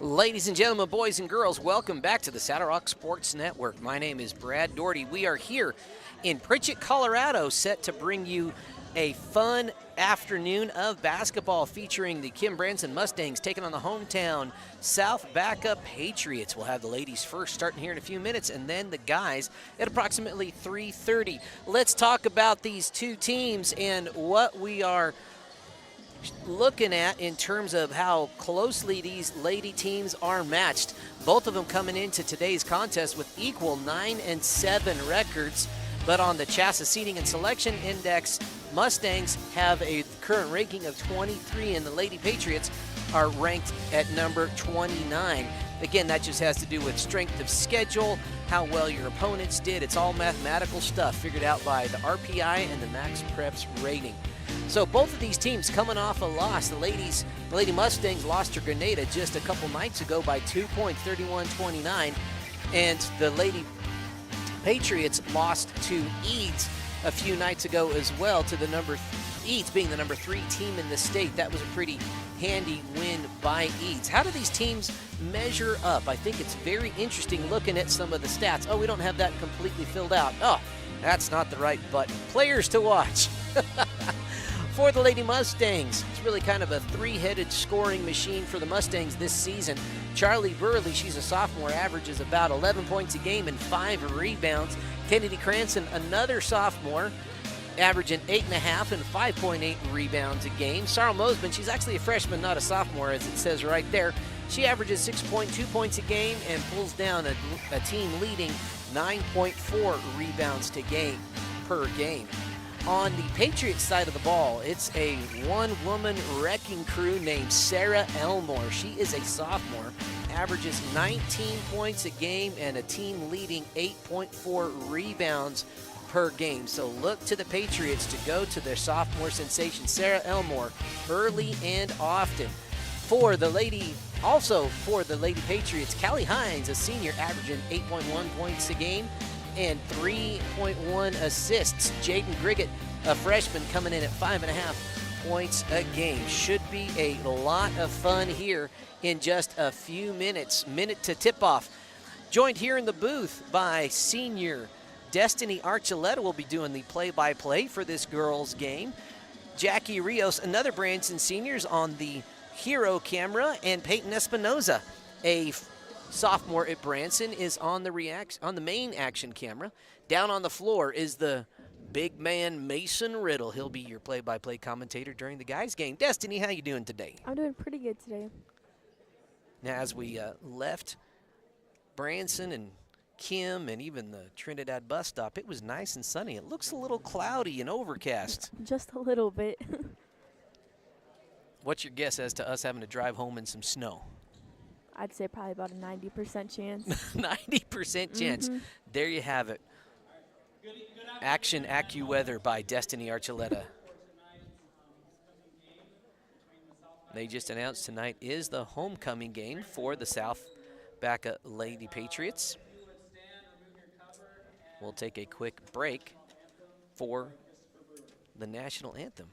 Ladies and gentlemen, boys and girls, welcome back to the Saddle Rock Sports Network. My name is Brad Doherty. We are here in Pritchett, Colorado, set to bring you a fun afternoon of basketball featuring the Branson Mustangs taking on the hometown South Baca Patriots. We'll have the ladies first starting here in a few minutes, and then the guys at approximately 3:30. Let's talk about these two teams and what we are looking at in terms of how closely these lady teams are matched. Both of them coming into today's contest with equal 9-7 records, but on the Chassis Seating and Selection Index, Mustangs have a current ranking of 23, and the Lady Patriots are ranked at number 29. Again, that just has to do with strength of schedule, how well your opponents did. It's all mathematical stuff figured out by the RPI and the Max Preps rating. So both of these teams coming off a loss. The Lady Mustangs lost to Grenada just a couple nights ago by 2 points, 31-29. And the Lady Patriots lost to Eads a few nights ago as well, to Eads being the number 3 team in the state. That was a pretty handy win by Eads. How do these teams measure up? I think it's very interesting looking at some of the stats. Oh, we don't have that completely filled out. Oh, that's not the right button. Players to watch. For the Lady Mustangs, it's really kind of a three-headed scoring machine for the Mustangs this season. Charlie Burley, she's a sophomore, averages about 11 points a game and 5 rebounds. Kennedy Cranston, another sophomore, averaging 8.5 and 5.8 rebounds a game. Sarah Mosiman, she's actually a freshman, not a sophomore, as it says right there. She averages 6.2 points a game and pulls down a team-leading 9.4 rebounds per game. On the Patriots side of the ball, it's a one-woman wrecking crew named Sarah Elmore. She is a sophomore, averages 19 points a game and a team-leading 8.4 rebounds per game. So look to the Patriots to go to their sophomore sensation, Sarah Elmore, early and often. For the Lady Patriots, Callie Hines, a senior, averaging 8.1 points a game and 3.1 assists. Jaden Griggett, a freshman, coming in at 5.5 points a game. Should be a lot of fun here in just a few minutes. Minute to tip off. Joined here in the booth by senior Destiny Archuleta, will be doing the play-by-play for this girls' game. Jackie Rios, another Branson seniors, on the hero camera, and Peyton Espinoza, a sophomore at Branson, is on the main action camera. Down on the floor is the big man Mason Riddle. He'll be your play-by-play commentator during the guys' game. Destiny, how you doing today? I'm doing pretty good today. Now, as we left Branson and Kim and even the Trinidad bus stop, it was nice and sunny. It looks a little cloudy and overcast. Just a little bit. What's your guess as to us having to drive home in some snow? I'd say probably about a 90% chance. 90% chance. Mm-hmm. There you have it. Action AccuWeather by Destiny Archuleta. They just announced tonight is the homecoming game for the South Baca Lady Patriots. We'll take a quick break for the national anthem.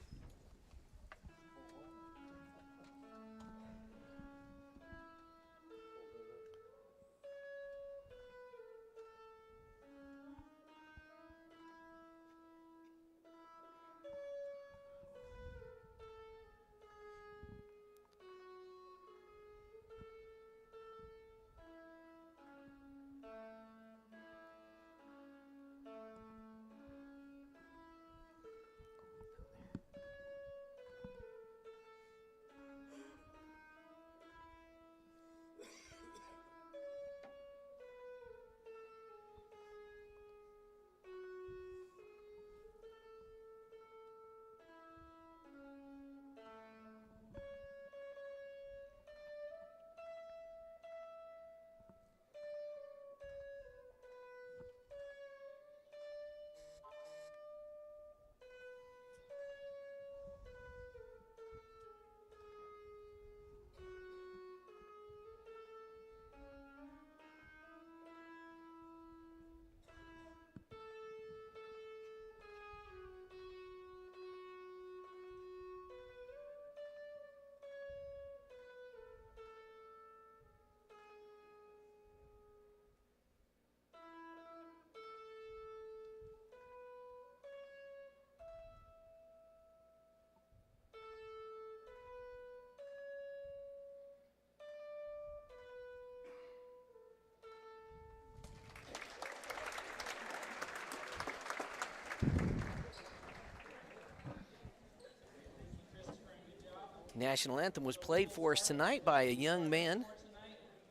National anthem was played for us tonight by a young man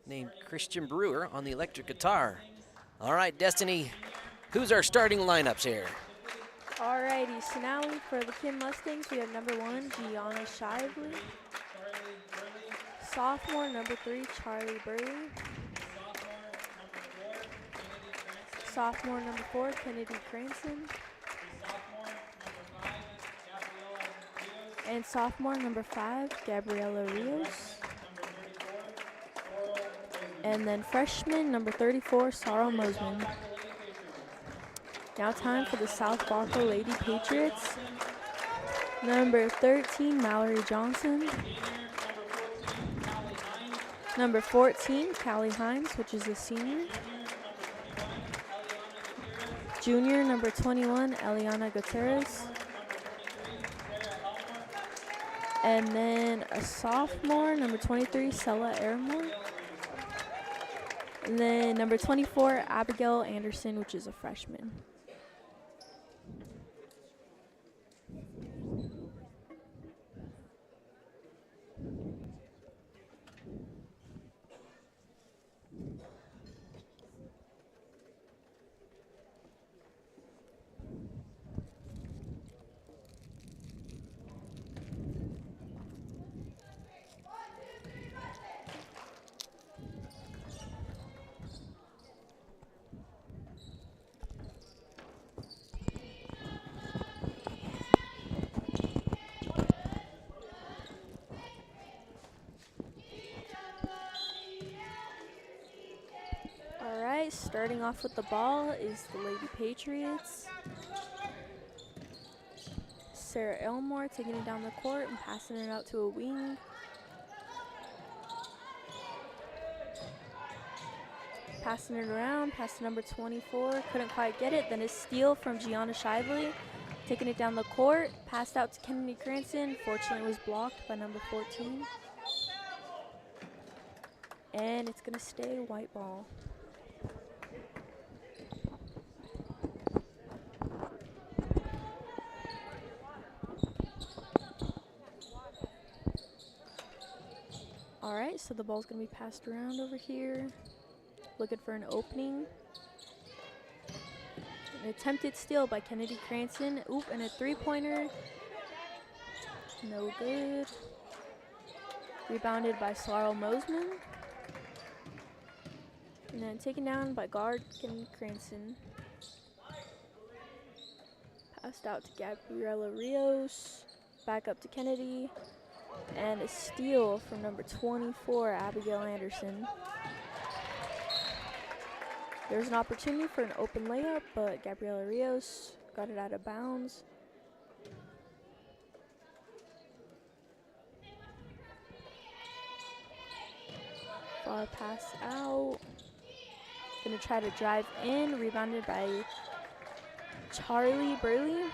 named Christian Brewer on the electric guitar. All right, Destiny, who's our starting lineups here? Alrighty, so now for the Kim Mustangs, we have number 1, Gianna Shively. Sophomore, number 3, Charlie Burley. Sophomore, number 4, Kennedy Cranston. And sophomore, number 5, Gabriela Rios. And then freshman, number 34, Sarah Mosiman. Now time for the South Baca Lady Patriots. Number 13, Mallory Johnson. Number 14, Callie Himes, which is a senior. Junior, number 21, Eliana Gutierrez. And then a sophomore, number 23, Sella Aramore. And then number 24, Abigail Anderson, which is a freshman. Starting off with the ball is the Lady Patriots. Sarah Elmore taking it down the court and passing it out to a wing. Passing it around, past number 24, couldn't quite get it. Then a steal from Gianna Shively, taking it down the court, passed out to Kennedy Cranston. Fortunately, it was blocked by number 14. And it's gonna stay white ball. Alright, so the ball's going to be passed around over here. Looking for an opening. An attempted steal by Kennedy Cranston. Oop, and a three-pointer. No good. Rebounded by Sarah Mosiman. And then taken down by guard Kennedy Cranston. Passed out to Gabriela Rios. Back up to Kennedy. And a steal from number 24, Abigail Anderson. There's an opportunity for an open layup, but Gabriela Rios got it out of bounds. Far pass out. Gonna try to drive in, rebounded by Charlie Burley.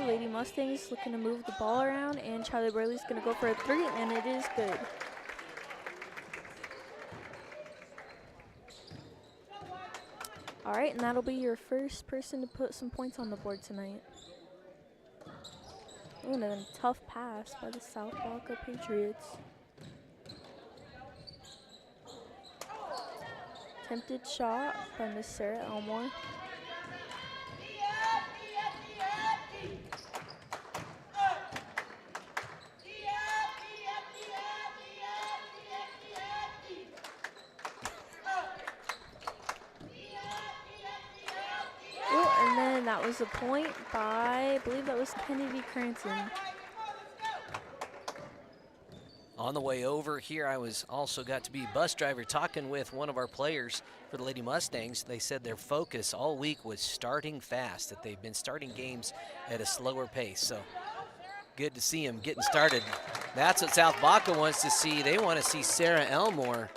Lady Mustangs looking to move the ball around, and Charlie Burley's going to go for a three, and it is good. All right, and that'll be your first person to put some points on the board tonight. Ooh, and then a tough pass by the South Baca Patriots. Attempted shot by Miss Sarah Elmore. That was a point by, I believe that was Kennedy Cranston. On the way over here, I was also got to be bus driver talking with one of our players for the Lady Mustangs. They said their focus all week was starting fast, that they've been starting games at a slower pace. So good to see them getting started. That's what South Baca wants to see. They want to see Sarah Elmore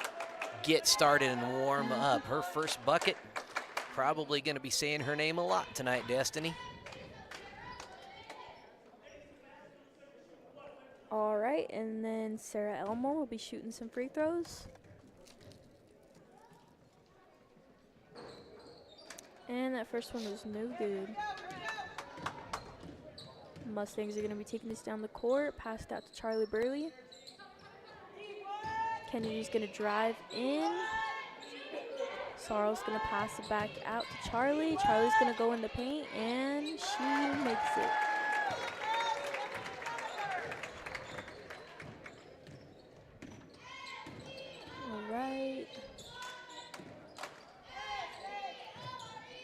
get started and warm up. Her first bucket. Probably going to be saying her name a lot tonight, Destiny. All right, and then Sarah Elmore will be shooting some free throws. And that first one was no good. Mustangs are going to be taking this down the court. Passed out to Charlie Burley. Kennedy's going to drive in. Sarl's going to pass it back out to Charlie. Charlie's going to go in the paint, and she makes it. All right.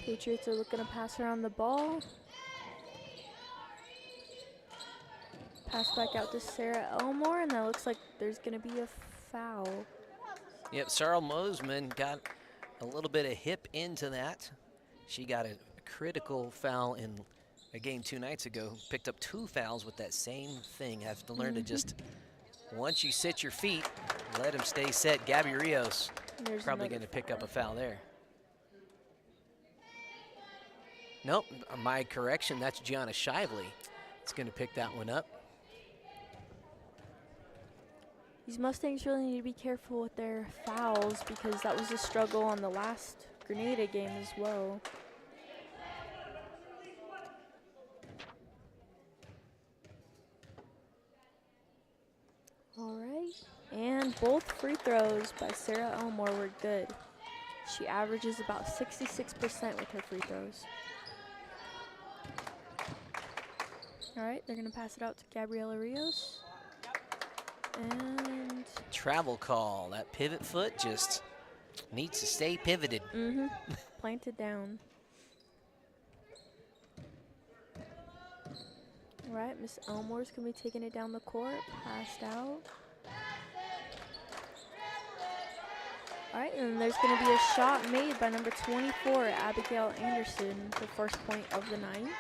Patriots are looking to pass around the ball. Pass back out to Sarah Elmore, and that looks like there's going to be a foul. Yep, Sarah Mosiman got a little bit of hip into that. She got a critical foul in a game 2 nights ago. Picked up 2 fouls with that same thing. Have to learn to just, once you sit your feet, let them stay set. Gabby Rios probably going to pick up a foul there. Nope, my correction, that's Gianna Shively. It's going to pick that one up. These Mustangs really need to be careful with their fouls because that was a struggle on the last Grenada game as well. All right, and both free throws by Sarah Elmore were good. She averages about 66% with her free throws. All right, they're going to pass it out to Gabriela Rios. And travel call. That pivot foot just needs to stay pivoted. Planted down. All right, Miss Elmore's going to be taking it down the court. Passed out. All right, and there's going to be a shot made by number 24, Abigail Anderson, the first point of the night.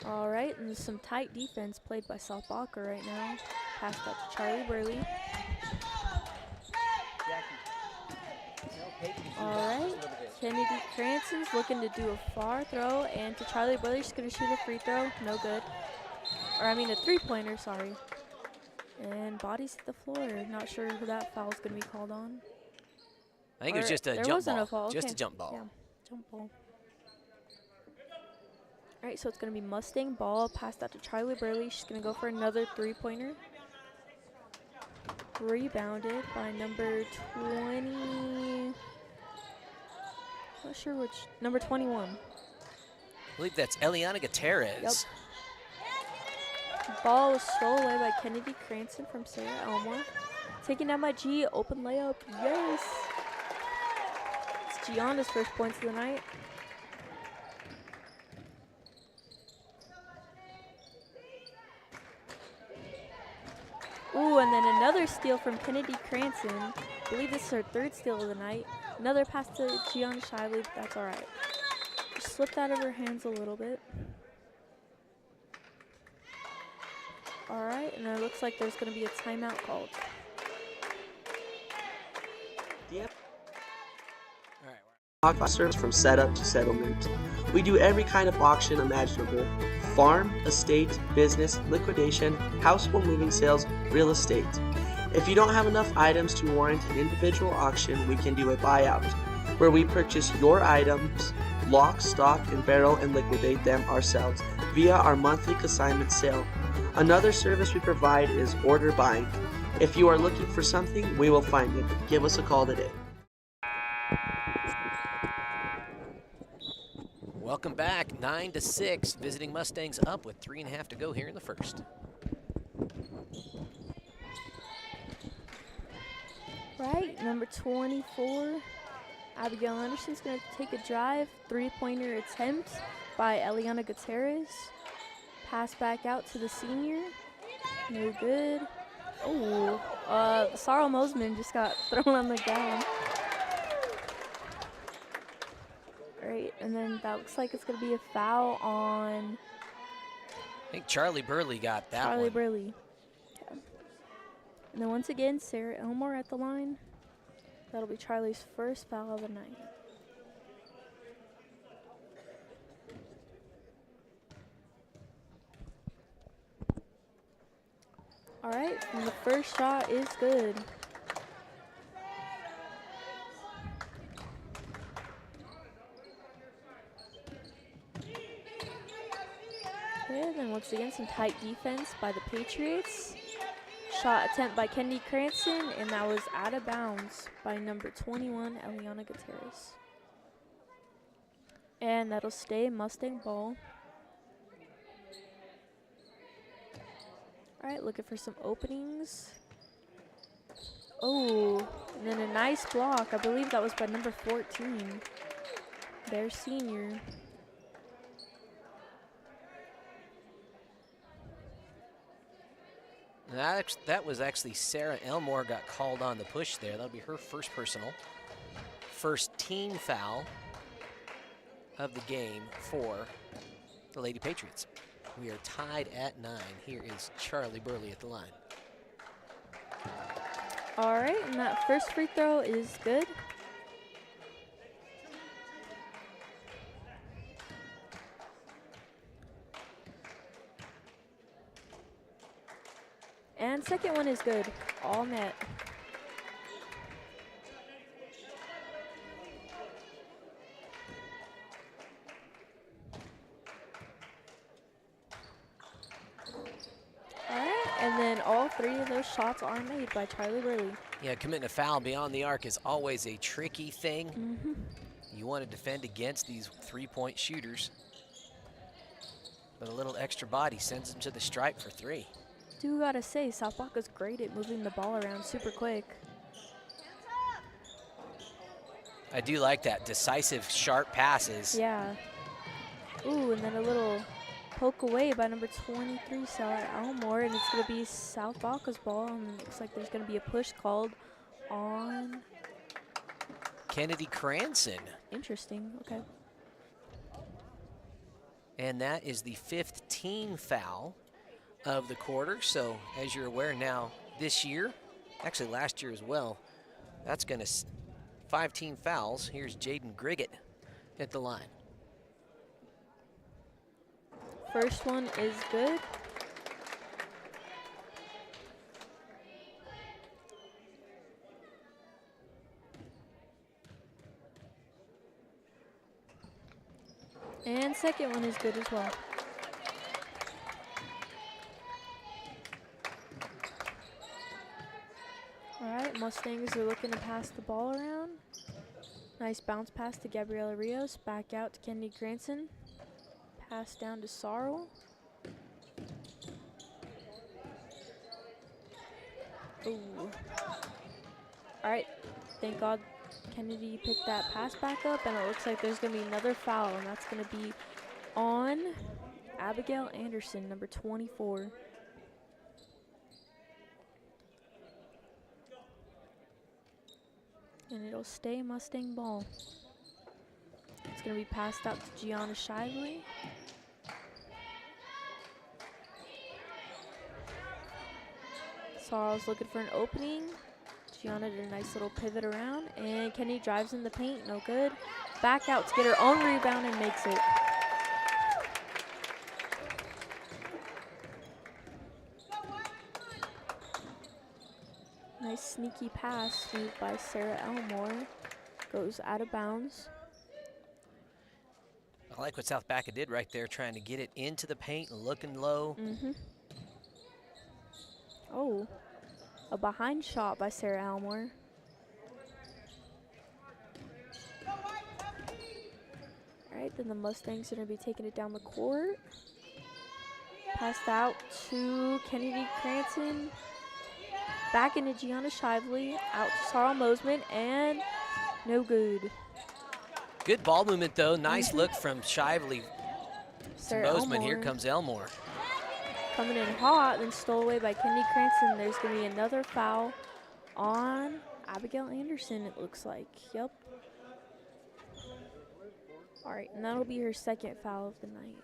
All right, and some tight defense played by South Baca right now. Passed out to Charlie Burley. All right, Kennedy Cranston's looking to do a far throw, and to Charlie Burley, she's going to shoot a free throw. No good. Or I mean a three-pointer, sorry. And bodies hit the floor. Not sure who that foul is going to be called on. I think it was just a jump ball. Just a jump ball. Yeah, jump ball. All right, so it's going to be Mustang ball, passed out to Charlie Burley. She's going to go for another three-pointer. Rebounded by number 20. Not sure which. Number 21. I believe that's Eliana Gutierrez. Yep. Ball was stolen away by Kennedy Cranston from Sarah Elmore. Taken down by G. Open layup. Yes. It's Gianna's first points of the night. Ooh, and then another steal from Kennedy Cranston. I believe this is her third steal of the night. Another pass to Gianna Shively, but that's all right. Just slipped out of her hands a little bit. All right, and it looks like there's going to be a timeout called. Yep. All right. Service from setup to settlement. We do every kind of auction imaginable. Farm, estate, business, liquidation, household moving sales, real estate. If you don't have enough items to warrant an individual auction, we can do a buyout, where we purchase your items, lock, stock, and barrel, and liquidate them ourselves via our monthly consignment sale. Another service we provide is order buying. If you are looking for something, we will find it. Give us a call today. Welcome back, 9-6. Visiting Mustangs up with 3.5 to go here in the first. Right, number 24, Abigail Anderson's going to take a drive. Three-pointer attempt by Eliana Gutierrez. Pass back out to the senior. No good. Oh, Sarah Mosiman just got thrown on the ground. Right, and then that looks like it's going to be a foul on... I think Charlie Burley got that one. Charlie Burley. Yeah. And then once again, Sarah Elmore at the line. That'll be Charlie's first foul of the night. All right, and the first shot is good. Okay, then once again, some tight defense by the Patriots. Shot attempt by Kennedy Cranston, and that was out of bounds by number 21, Eliana Gutierrez. And that'll stay Mustang ball. All right, looking for some openings. Oh, and then a nice block. I believe that was by number 14, their senior. That was actually Sarah Elmore got called on the push there. That'll be her first personal. First team foul of the game for the Lady Patriots. We are tied at 9. Here is Charlie Burley at the line. All right, and that first free throw is good. And second one is good, all net. All right, and then all 3 of those shots are made by Charlie Burley. Yeah, committing a foul beyond the arc is always a tricky thing. You want to defend against these 3-point shooters. But a little extra body sends them to the stripe for 3. Do gotta say, South Baca's great at moving the ball around super quick. I do like that. Decisive, sharp passes. Yeah. Ooh, and then a little poke away by number 23, Sarah Elmore, and it's gonna be South Baca's ball, and it looks like there's gonna be a push called on Kennedy Cranston. Interesting, okay. And that is the 5th team foul of the quarter. So as you're aware now, this year, actually last year as well, that's going to 5 team fouls. Here's Jaden Griggett at the line. First one is good. And second one is good as well. All right, Mustangs are looking to pass the ball around. Nice bounce pass to Gabriela Rios. Back out to Kennedy Cranston. Pass down to Sarl. Ooh. All right, thank God Kennedy picked that pass back up, and it looks like there's going to be another foul, and that's going to be on Abigail Anderson, number 24. And it'll stay Mustang ball. It's going to be passed out to Gianna Shively. Sarl's looking for an opening. Gianna did a nice little pivot around, and Kennedy drives in the paint, no good. Back out to get her own rebound and makes it. Nice sneaky pass made by Sarah Elmore. Goes out of bounds. I like what South Baca did right there, trying to get it into the paint and looking low. Oh, a behind shot by Sarah Elmore. All right, then the Mustangs are going to be taking it down the court. Passed out to Kennedy Cranston. Back into Gianna Shively. Out to Sarl Mosiman, and no good. Good ball movement, though. Nice look from Shively to Mosiman. Elmore. Here comes Elmore. Coming in hot, then stole away by Kennedy Cranston. There's going to be another foul on Abigail Anderson, it looks like. Yep. All right, and that'll be her second foul of the night.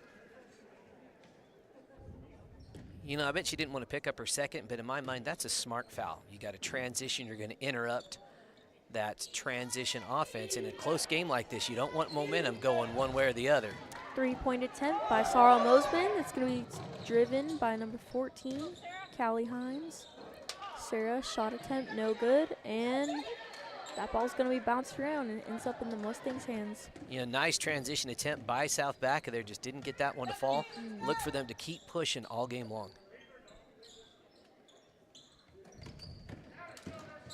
You know, I bet she didn't want to pick up her second, but in my mind, that's a smart foul. You got a transition. You're going to interrupt that transition offense. In a close game like this, you don't want momentum going one way or the other. 3-point attempt by Sarl Mosiman. It's going to be driven by number 14, Callie Hines. Sarah, shot attempt, no good. And that ball's going to be bounced around and ends up in the Mustangs' hands. You know, nice transition attempt by South Baca there. Just didn't get that one to fall. Look for them to keep pushing all game long.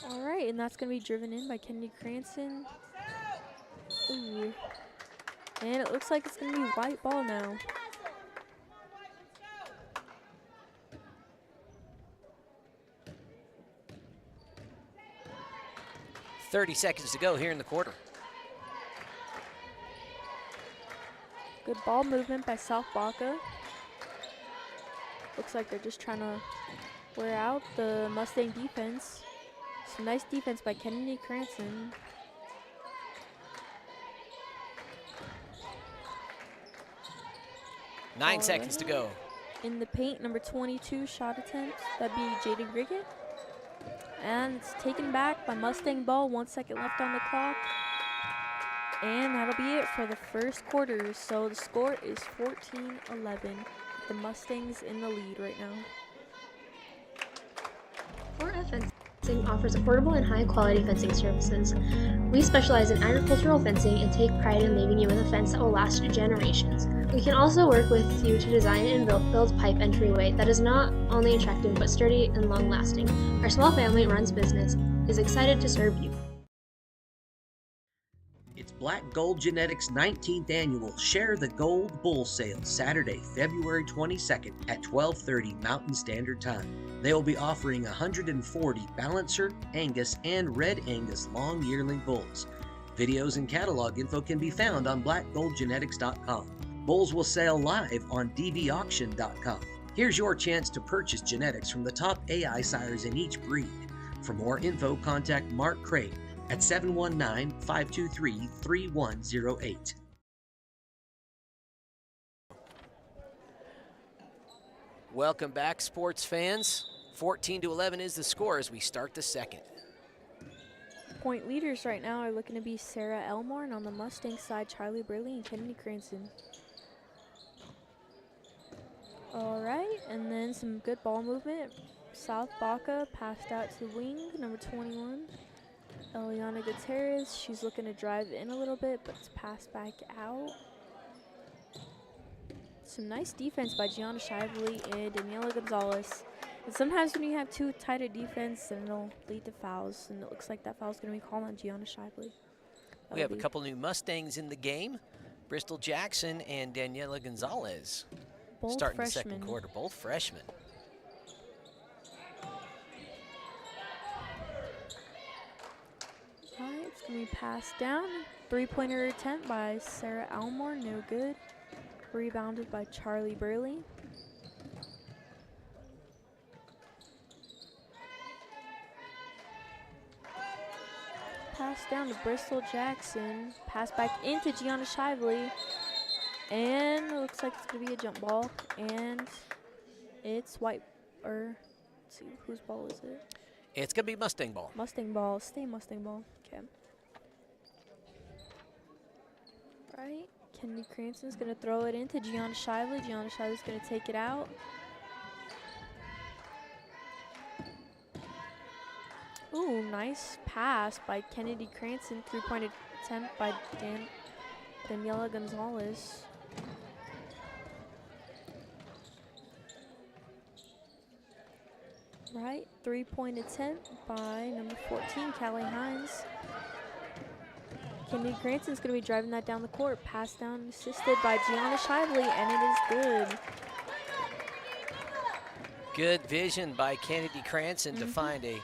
All right, and that's going to be driven in by Kennedy Cranston. Ooh. And it looks like it's going to be white ball now. .30 seconds to go here in the quarter. Good ball movement by South Baca. Looks like they're just trying to wear out the Mustang defense. Some nice defense by Kennedy Cranston. Nine seconds to go. In the paint, number 22 shot attempt. That'd be Jaden Griggett. And it's taken back by Mustang ball. 1 second left on the clock. And that'll be it for the first quarter. So the score is 14-11. The Mustangs in the lead right now. 4F Fencing offers affordable and high-quality fencing services. We specialize in agricultural fencing and take pride in leaving you with a fence that will last generations. We can also work with you to design and build pipe entryway that is not only attractive but sturdy and long-lasting. Our small family-runs business is excited to serve you. It's Black Gold Genetics' 19th annual Share the Gold Bull Sale, Saturday, February 22nd at 12:30 Mountain Standard Time. They will be offering 140 Balancer, Angus, and Red Angus long yearling bulls. Videos and catalog info can be found on blackgoldgenetics.com. Bulls will sell live on dvauction.com. Here's your chance to purchase genetics from the top AI sires in each breed. For more info, contact Mark Craig at 719-523-3108. Welcome back, sports fans. 14-11 is the score as we start the second. Point leaders right now are looking to be Sarah Elmore, and on the Mustang side, Charlie Burley and Kennedy Cranston. All right, and then some good ball movement. South Baca passed out to wing, number 21. Eliana Gutierrez, she's looking to drive in a little bit, but it's passed back out. Some nice defense by Gianna Shively and Daniela Gonzalez. And sometimes when you have too tight a defense, then it'll lead to fouls, and it looks like that foul's going to be called on Gianna Shively. We have a couple new Mustangs in the game. Bristol Jackson and Daniela Gonzalez. Both starting freshmen. the second quarter, both freshmen. All right, it's going to be passed down. Three-pointer attempt by Sarah Elmore, no good. Rebounded by Charlie Burley. Pass down to Bristol Jackson. Pass back into Gianna Shively. And it looks like it's going to be a jump ball. And it's white, or let's see, whose ball is it? It's going to be Mustang ball. Mustang ball. Stay Mustang ball. Okay. Right. Kennedy Cranston's going to throw it into Gianna Shively. Gianna Shively's going to take it out. Ooh, nice pass by Kennedy Cranston. Three-point attempt by Daniela Gonzalez. Right, three-point attempt by number 14, Callie Hines. Kennedy Cranston's going to be driving that down the court. Pass down assisted by Gianna Shively, and it is good. Good vision by Kennedy Cranston to find a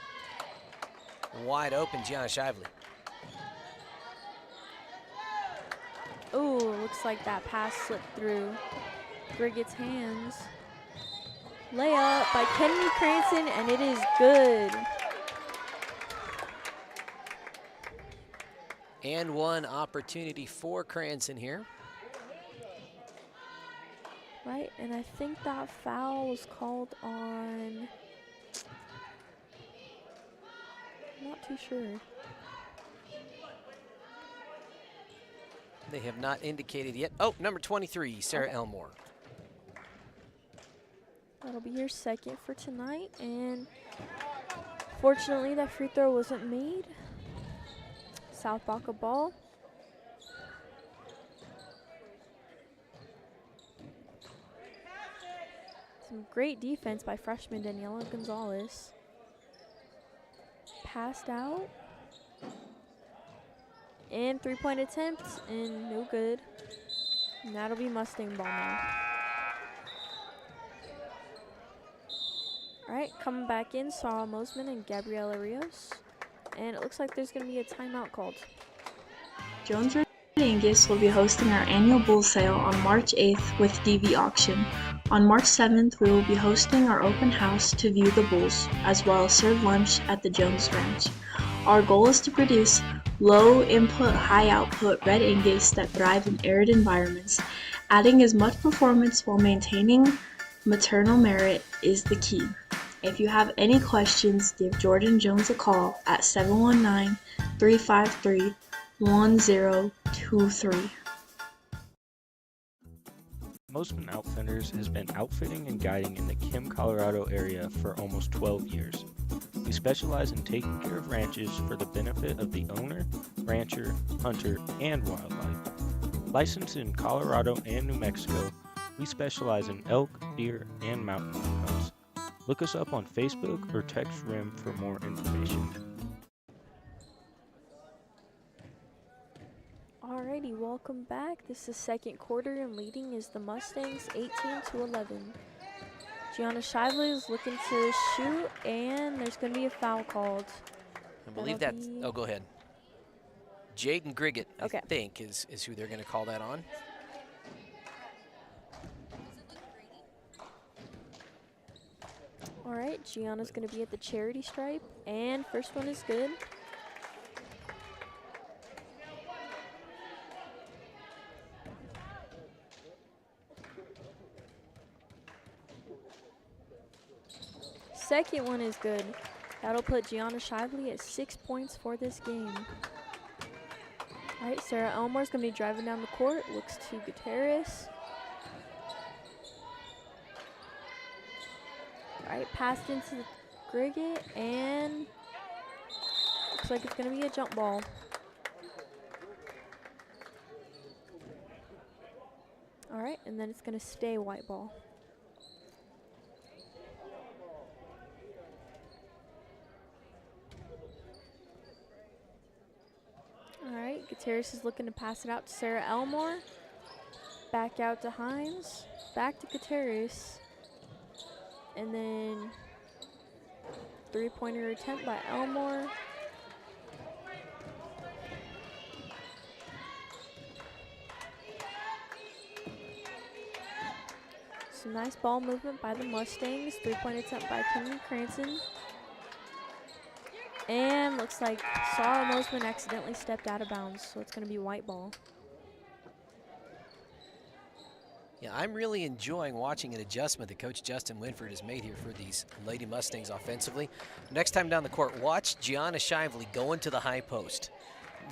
wide open Gianna Shively. Ooh, looks like that pass slipped through Griggett's hands. Layup by Kennedy Cranston, and it is good. And one opportunity for Cranston here. Right, and I think that foul was called on, I'm not too sure. They have not indicated yet. Oh, number 23, Sarah Elmore. That'll be your second for tonight, and fortunately that free throw wasn't made. South Baca ball. Some great defense by freshman Daniela Gonzalez. Passed out. And three-point attempt, and no good. And that'll be Mustang ball now. All right, coming back in, Sarah Mosiman and Gabriela Rios. And it looks like there's going to be a timeout called. Jones Red Angus will be hosting our annual bull sale on March 8th with DV auction. On March 7th, we will be hosting our open house to view the bulls, as well as serve lunch at the Jones Ranch. Our goal is to produce low input, high output Red Angus that thrive in arid environments. Adding as much performance while maintaining maternal merit is the key. If you have any questions, give Jordan Jones a call at 719-353-1023. Mosiman Outfitters has been outfitting and guiding in the Kim, Colorado area for almost 12 years. We specialize in taking care of ranches for the benefit of the owner, rancher, hunter, and wildlife. Licensed in Colorado and New Mexico, we specialize in elk, deer, and mountain goat hunts. Look us up on Facebook or text RIM for more information. Alrighty, welcome back. This is second quarter, and leading is the Mustangs 18-11. Gianna Shively is looking to shoot, and there's going to be a foul called. I believe that's, oh, go ahead. Jaden Griggett, Okay. I think, is who they're going to call that on. All right, Gianna's going to be at the charity stripe, and first one is good. Second one is good. That'll put Gianna Shively at 6 points for this game. All right, Sarah Elmore's going to be driving down the court. Looks to Gutierrez. All right, passed into Griggett, and looks like it's going to be a jump ball. All right, and then it's going to stay white ball. All right, Gutierrez is looking to pass it out to Sarah Elmore. Back out to Hines. Back to Gutierrez. And then three-pointer attempt by Elmore. Some nice ball movement by the Mustangs. Three-point attempt by Kennedy Cranston. And looks like Sarah Mosiman accidentally stepped out of bounds, so it's going to be white ball. Yeah, I'm really enjoying watching an adjustment that Coach Justin Winford has made here for these Lady Mustangs offensively. Next time down the court, watch Gianna Shively go into the high post.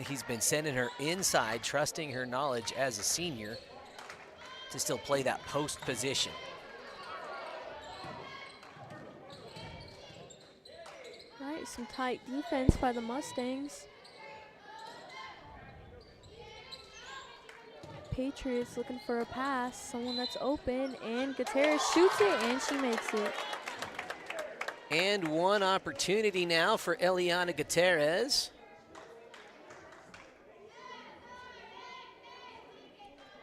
He's been sending her inside, trusting her knowledge as a senior to still play that post position. All right, some tight defense by the Mustangs. Patriots looking for a pass, someone that's open, and Gutierrez shoots it, and she makes it. And one opportunity now for Eliana Gutierrez.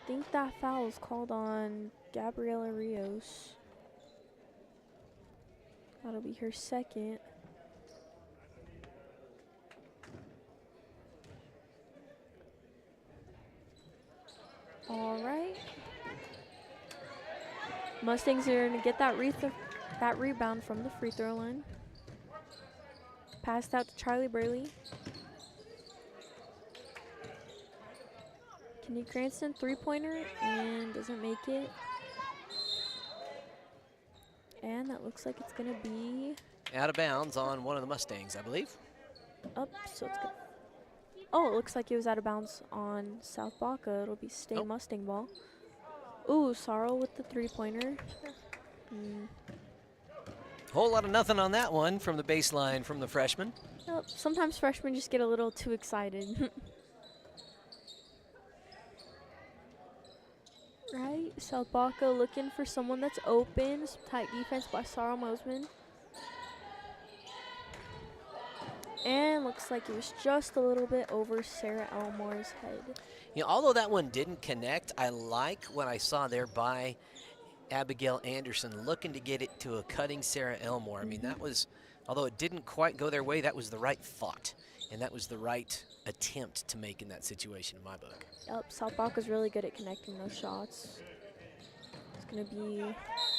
I think that foul is called on Gabriela Rios. That'll be her second. All right. Mustangs are going to get that rebound from the free throw line. Passed out to Charlie Burley. Kenny Cranston, three-pointer, and doesn't make it. And that looks like it's going to be Out of bounds on one of the Mustangs, I believe. up, so it's good. Oh, it looks like it was out of bounds on South Baca. It'll be stay Mustang ball. Ooh, Sorrel with the three-pointer. Whole lot of nothing on that one from the baseline from the freshman. Well, sometimes freshmen just get a little too excited. Right, South Baca looking for someone that's open. Some tight defense by Sarah Mosiman. And looks like it was just a little bit over Sarah Elmore's head. You know, although that one didn't connect, I like what I saw there by Abigail Anderson looking to get it to a cutting Sarah Elmore. I mean, that was, although it didn't quite go their way, that was the right thought. And that was the right attempt to make in that situation in my book. Yep, South Baca's really good at connecting those shots. It's going to be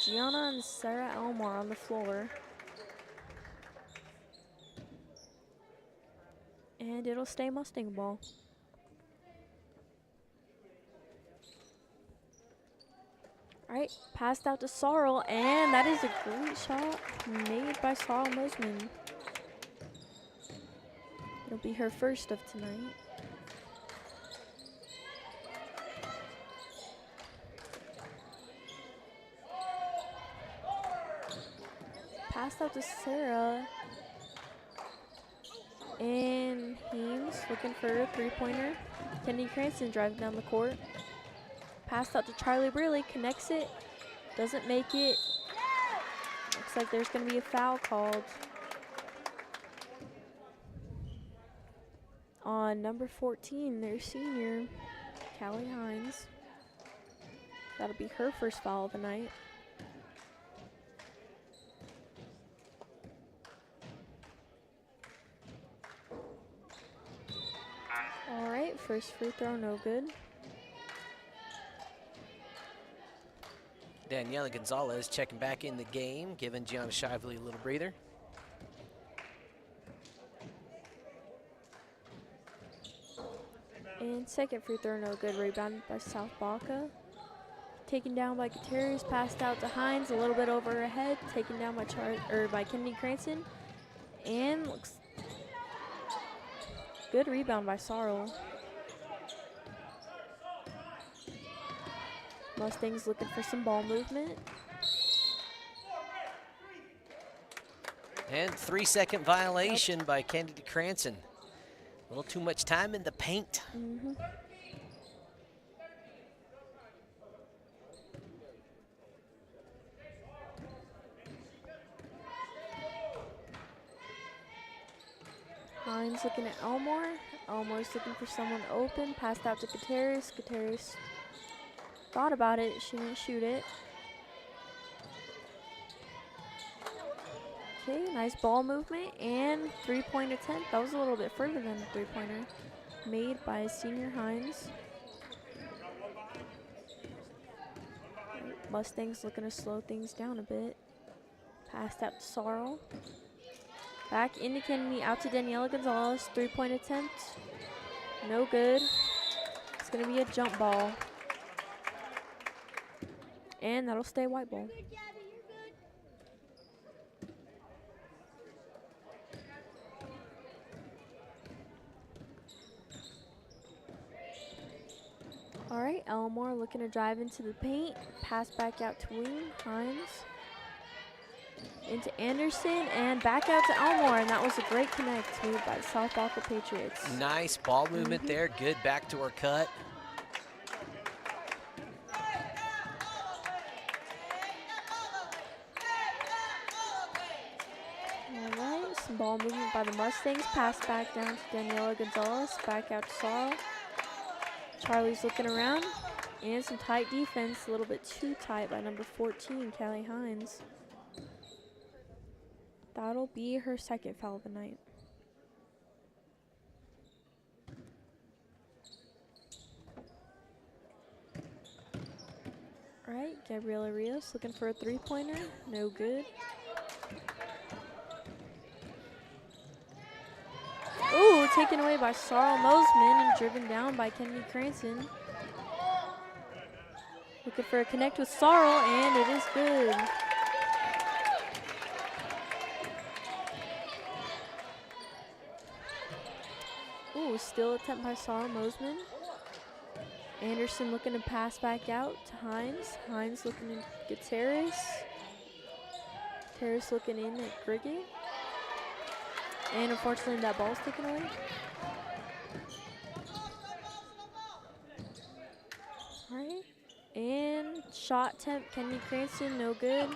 Gianna and Sarah Elmore on the floor. And it'll stay Mustang ball. All right, passed out to Sorrel, and that is a great shot made by Sorrel Mosiman. It'll be her first of tonight. Passed out to Sarah. And Heems looking for a three-pointer. Kennedy Cranston driving down the court. Passed out to Charlie Brearley, connects it, doesn't make it. Looks like there's going to be a foul called on number 14, their senior, Callie Hines. That'll be her first foul of the night. All right, first free throw, no good. Daniela Gonzalez checking back in the game, giving Gianna Shively a little breather. And second free throw, no good. Rebounded by South Baca. Taken down by Gutierrez, passed out to Hines, a little bit over her head. Taken down by Kennedy Cranston. And looks good rebound by Sorrel. Mustangs looking for some ball movement. And 3-second violation by Kennedy Cranston. A little too much time in the paint. Hines looking at Elmore. Elmore's looking for someone open. Passed out to Gutierrez. Gutierrez thought about it. She didn't shoot it. Okay, nice ball movement and three-point attempt. That was a little bit further than the three-pointer made by senior Hines. Mustangs looking to slow things down a bit. Passed out to Sorrel. Back into Kennedy, out to Daniela Gonzalez. Three-point attempt. No good. It's going to be a jump ball. And that'll stay white ball. All right, Elmore looking to drive into the paint. Pass back out to wing, Hines. Into Anderson and back out to Elmore, and that was a great connect made by the South Baca Patriots. Nice ball movement there. Good backdoor cut. All right, some ball movement by the Mustangs. Pass back down to Daniela Gonzalez. Back out to Sorrel. Charlie's looking around. And some tight defense, a little bit too tight by number 14, Callie Hines. That'll be her second foul of the night. All right, Gabriela Rios looking for a three-pointer. No good. Ooh, taken away by Sorrel Mosiman and driven down by Kennedy Cranston. Looking for a connect with Sorrel, and it is good. Ooh, still attempt by Sorrel Mosiman. Anderson looking to pass back out to Hines. Hines looking to Gutierrez. Terrace looking in at Grigget. And unfortunately that ball's taken away. Alright. And shot attempt, Kennedy Cranston, no good.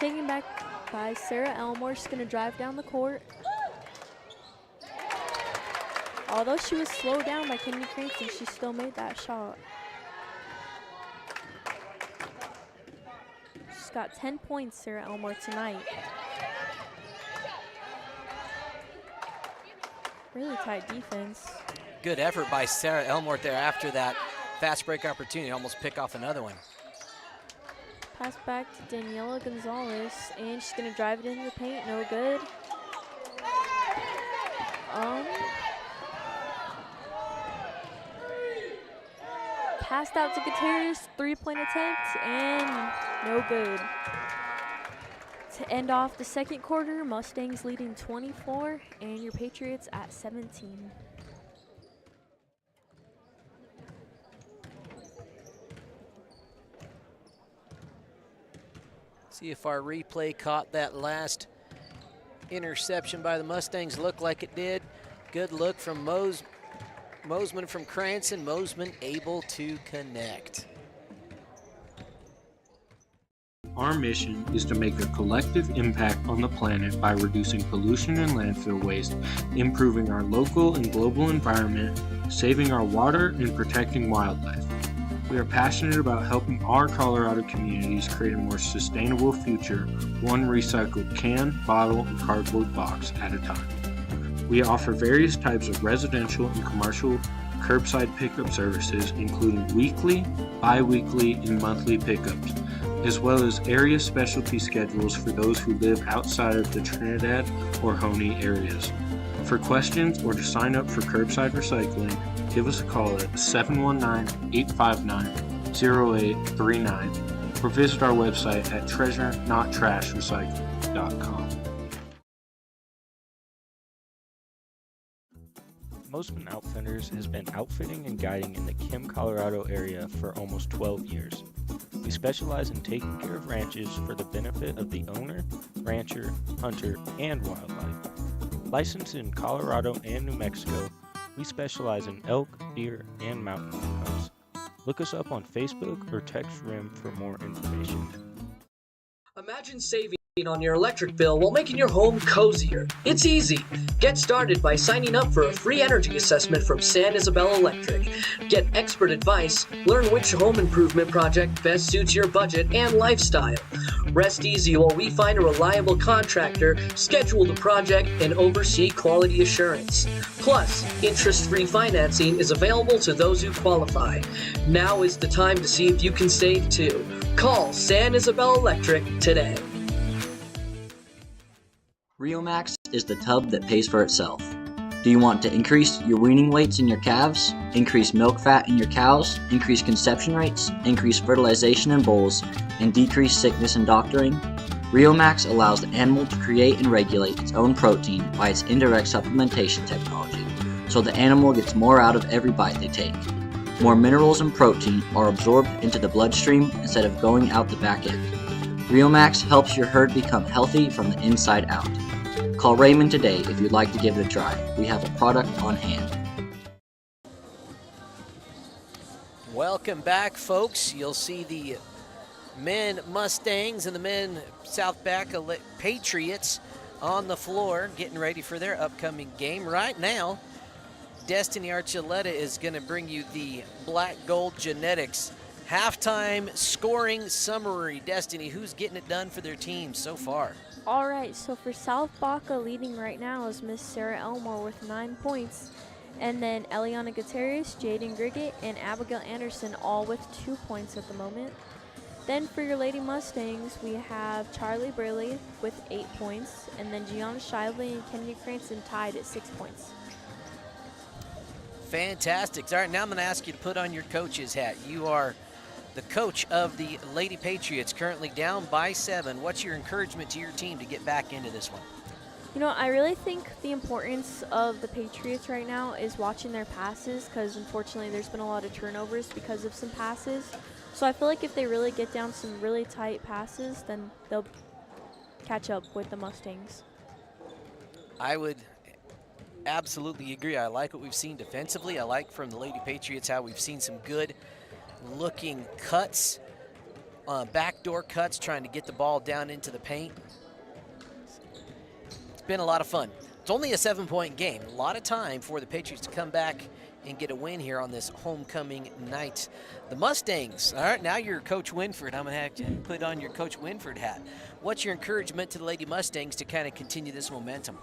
Taken back by Sarah Elmore. She's going to drive down the court. Although she was slowed down by Kennedy Cranston, she still made that shot. She's got 10 points, Sarah Elmore, tonight. Really tight defense. Good effort by Sarah Elmore there after that fast break opportunity. Almost pick off another one. Pass back to Daniela Gonzalez, and she's going to drive it into the paint. No good. Passed out to Gutierrez, three-point attempt, and no good. To end off the second quarter, Mustangs leading 24, and your Patriots at 17. See if our replay caught that last interception by the Mustangs. Looked like it did. Good look from Mosiman from Cranston. Mosiman able to connect. Our mission is to make a collective impact on the planet by reducing pollution and landfill waste, improving our local and global environment, saving our water, and protecting wildlife. We are passionate about helping our Colorado communities create a more sustainable future, one recycled can, bottle, and cardboard box at a time. We offer various types of residential and commercial curbside pickup services, including weekly, bi-weekly, and monthly pickups, as well as area specialty schedules for those who live outside of the Trinidad or Honey areas. For questions or to sign up for curbside recycling, give us a call at 719-859-0839 or visit our website at treasurenottrashrecycling.com. Mosiman Outfitters has been outfitting and guiding in the Kim, Colorado area for almost 12 years. We specialize in taking care of ranches for the benefit of the owner, rancher, hunter, and wildlife. Licensed in Colorado and New Mexico, we specialize in elk, deer, and mountain outcomes. Look us up on Facebook or text RIM for more information. Imagine saving on your electric bill while making your home cozier. It's easy. Get started by signing up for a free energy assessment from San Isabel Electric. Get expert advice, learn which home improvement project best suits your budget and lifestyle. Rest easy while we find a reliable contractor, schedule the project, and oversee quality assurance. Plus, interest-free financing is available to those who qualify. Now is the time to see if you can save too. Call San Isabel Electric today. RioMax is the tub that pays for itself. Do you want to increase your weaning weights in your calves, increase milk fat in your cows, increase conception rates, increase fertilization in bulls, and decrease sickness and doctoring? RioMax allows the animal to create and regulate its own protein by its indirect supplementation technology, so the animal gets more out of every bite they take. More minerals and protein are absorbed into the bloodstream instead of going out the back end. RioMax helps your herd become healthy from the inside out. Call Raymond today if you'd like to give it a try. We have a product on hand. Welcome back, folks. You'll see the men Mustangs and the men South Baca Patriots on the floor getting ready for their upcoming game. Right now, Destiny Archuleta is going to bring you the Black Gold Genetics halftime scoring summary. Destiny, who's getting it done for their team so far? All right, so for South Baca, leading right now is Miss Sarah Elmore with 9 points. And then Eliana Gutierrez, Jaden Grigget, and Abigail Anderson all with 2 points at the moment. Then for your Lady Mustangs, we have Charlie Briley with 8 points. And then Gianna Shively and Kennedy Cranston tied at 6 points. Fantastic. All right, now I'm going to ask you to put on your coach's hat. You are the coach of the Lady Patriots, currently down by 7. What's your encouragement to your team to get back into this one? You know, I really think the importance of the Patriots right now is watching their passes, because unfortunately there's been a lot of turnovers because of some passes. So I feel like if they really get down some really tight passes, then they'll catch up with the Mustangs. I would absolutely agree. I like what we've seen defensively. I like from the Lady Patriots how we've seen some good looking cuts, backdoor cuts, trying to get the ball down into the paint. It's been a lot of fun. It's only a 7-point game. A lot of time for the Patriots to come back and get a win here on this homecoming night. The Mustangs, all right, now you're Coach Winford. I'm going to have to put on your Coach Winford hat. What's your encouragement to the Lady Mustangs to kind of continue this momentum?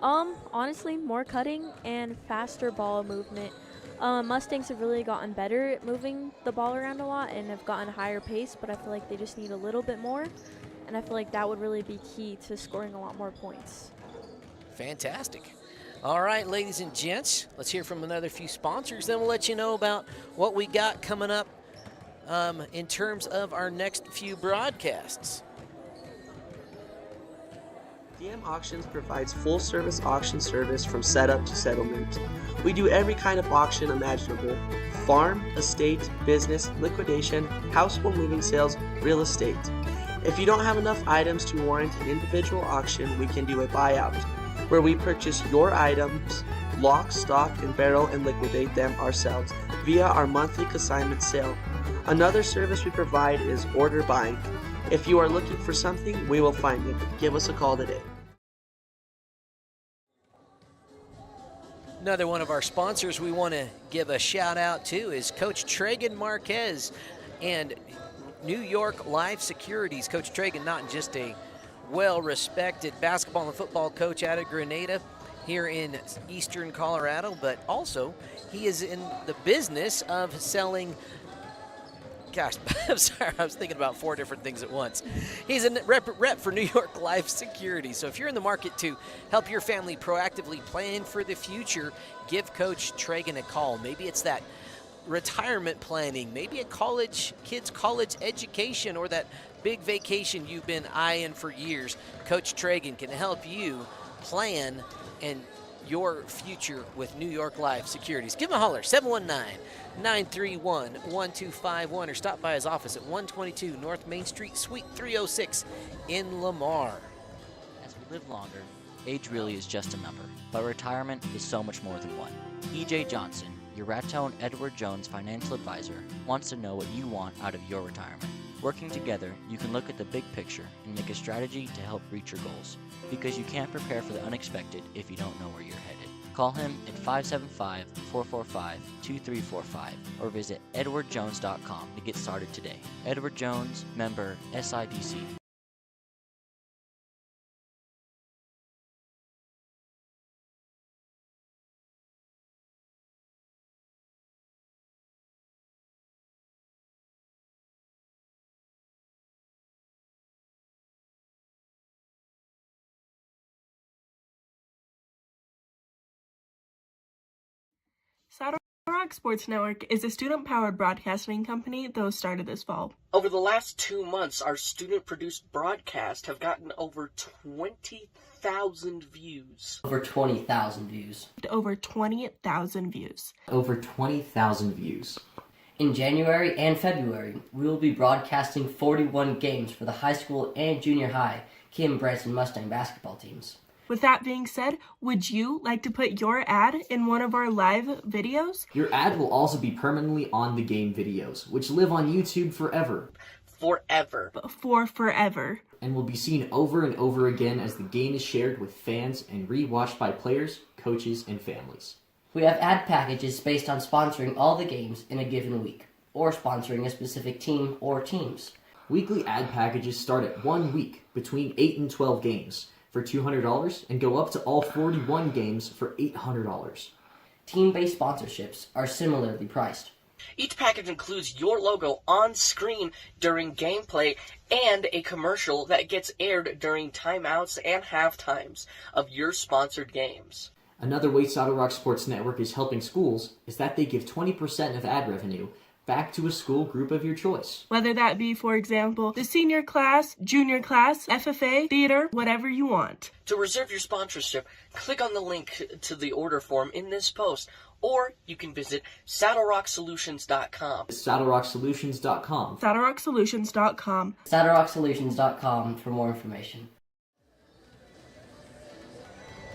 Honestly, more cutting and faster ball movement. Mustangs have really gotten better at moving the ball around a lot and have gotten a higher pace, but I feel like they just need a little bit more, and I feel like that would really be key to scoring a lot more points. Fantastic. All right, ladies and gents, let's hear from another few sponsors. Then we'll let you know about what we got coming up in terms of our next few broadcasts. DM Auctions provides full-service auction service from setup to settlement. We do every kind of auction imaginable: farm, estate, business, liquidation, household moving sales, real estate. If you don't have enough items to warrant an individual auction, we can do a buyout, where we purchase your items, lock, stock, and barrel, and liquidate them ourselves via our monthly consignment sale. Another service we provide is order buying. If you are looking for something, we will find it. Give us a call today. Another one of our sponsors we want to give a shout out to is Coach Traegon Marquez and New York Life Securities. Coach Traegon, not just a well-respected basketball and football coach out of Grenada here in eastern Colorado, but also he is in the business of selling. Gosh, I'm sorry, I was thinking about 4 different things at once. He's a rep for New York Life Security. So if you're in the market to help your family proactively plan for the future, give Coach Traegon a call. Maybe it's that retirement planning, maybe a kid's college education, or that big vacation you've been eyeing for years. Coach Traegon can help you plan and your future with New York Life Securities. Give him a holler, 719-931-1251, or stop by his office at 122 North Main Street, Suite 306 in Lamar. As we live longer, age really is just a number, but retirement is so much more than one. E.J. Johnson, your Raton Edward Jones financial advisor, wants to know what you want out of your retirement. Working together, you can look at the big picture and make a strategy to help reach your goals, because you can't prepare for the unexpected if you don't know where you're headed. Call him at 575-445-2345 or visit edwardjones.com to get started today. Edward Jones, member SIPC. Saddle Rock Sports Network is a student-powered broadcasting company that was started this fall. Over the last 2 months, our student-produced broadcasts have gotten over 20,000 views. Over 20,000 views. Over 20,000 views. Over 20,000 views. In January and February, we will be broadcasting 41 games for the high school and junior high Kim Branson Mustang basketball teams. With that being said, would you like to put your ad in one of our live videos? Your ad will also be permanently on the game videos, which live on YouTube forever. Forever. For forever. And will be seen over and over again as the game is shared with fans and re-watched by players, coaches, and families. We have ad packages based on sponsoring all the games in a given week, or sponsoring a specific team or teams. Weekly ad packages start at 1 week, between 8 and 12 games, for $200 and go up to all 41 games for $800. Team-based sponsorships are similarly priced. Each package includes your logo on screen during gameplay and a commercial that gets aired during timeouts and halftimes of your sponsored games. Another way Saddle Rock Sports Network is helping schools is that they give 20% of ad revenue back to a school group of your choice. Whether that be, for example, the senior class, junior class, FFA, theater, whatever you want. To reserve your sponsorship, click on the link to the order form in this post, or you can visit saddlerocksolutions.com. saddlerocksolutions.com. saddlerocksolutions.com. saddlerocksolutions.com for more information.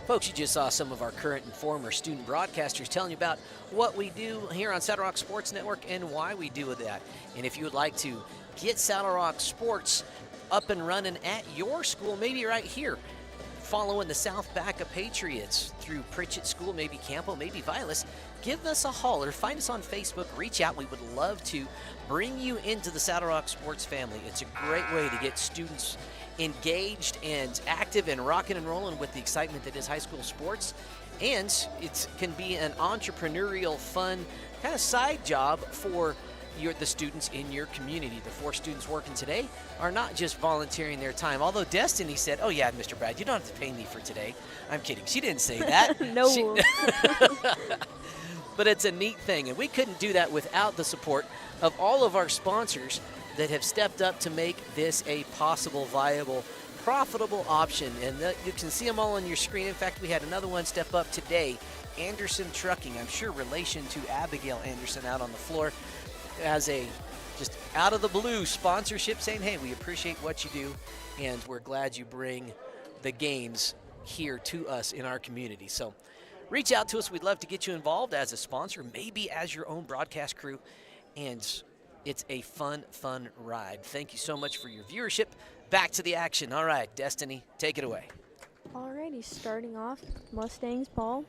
Folks, you just saw some of our current and former student broadcasters telling you about what we do here on Saddle Rock Sports Network and why we do that. And if you would like to get Saddle Rock Sports up and running at your school, maybe right here, following the South Baca Patriots through Pritchett School, maybe Campo, maybe Vilas, give us a holler. Find us on Facebook. Reach out. We would love to bring you into the Saddle Rock Sports family. It's a great way to get students engaged and active and rocking and rolling with the excitement that is high school sports. And it can be an entrepreneurial, fun kind of side job for the students in your community. The 4 students working today are not just volunteering their time. Although Destiny said, "Oh yeah, Mr. Brad, you don't have to pay me for today." I'm kidding. She didn't say that. No. But it's a neat thing, and we couldn't do that without the support of all of our sponsors that have stepped up to make this a possible, viable, profitable option. And you can see them all on your screen. In fact, we had another one step up today, Anderson Trucking. I'm sure relation to Abigail Anderson out on the floor, as a just out of the blue sponsorship saying, hey, we appreciate what you do, and we're glad you bring the games here to us in our community. So reach out to us. We'd love to get you involved as a sponsor, maybe as your own broadcast crew, and it's a fun ride. Thank you so much for your viewership. Back to the action. All right, Destiny, take it away. Alrighty, starting off, Mustangs ball.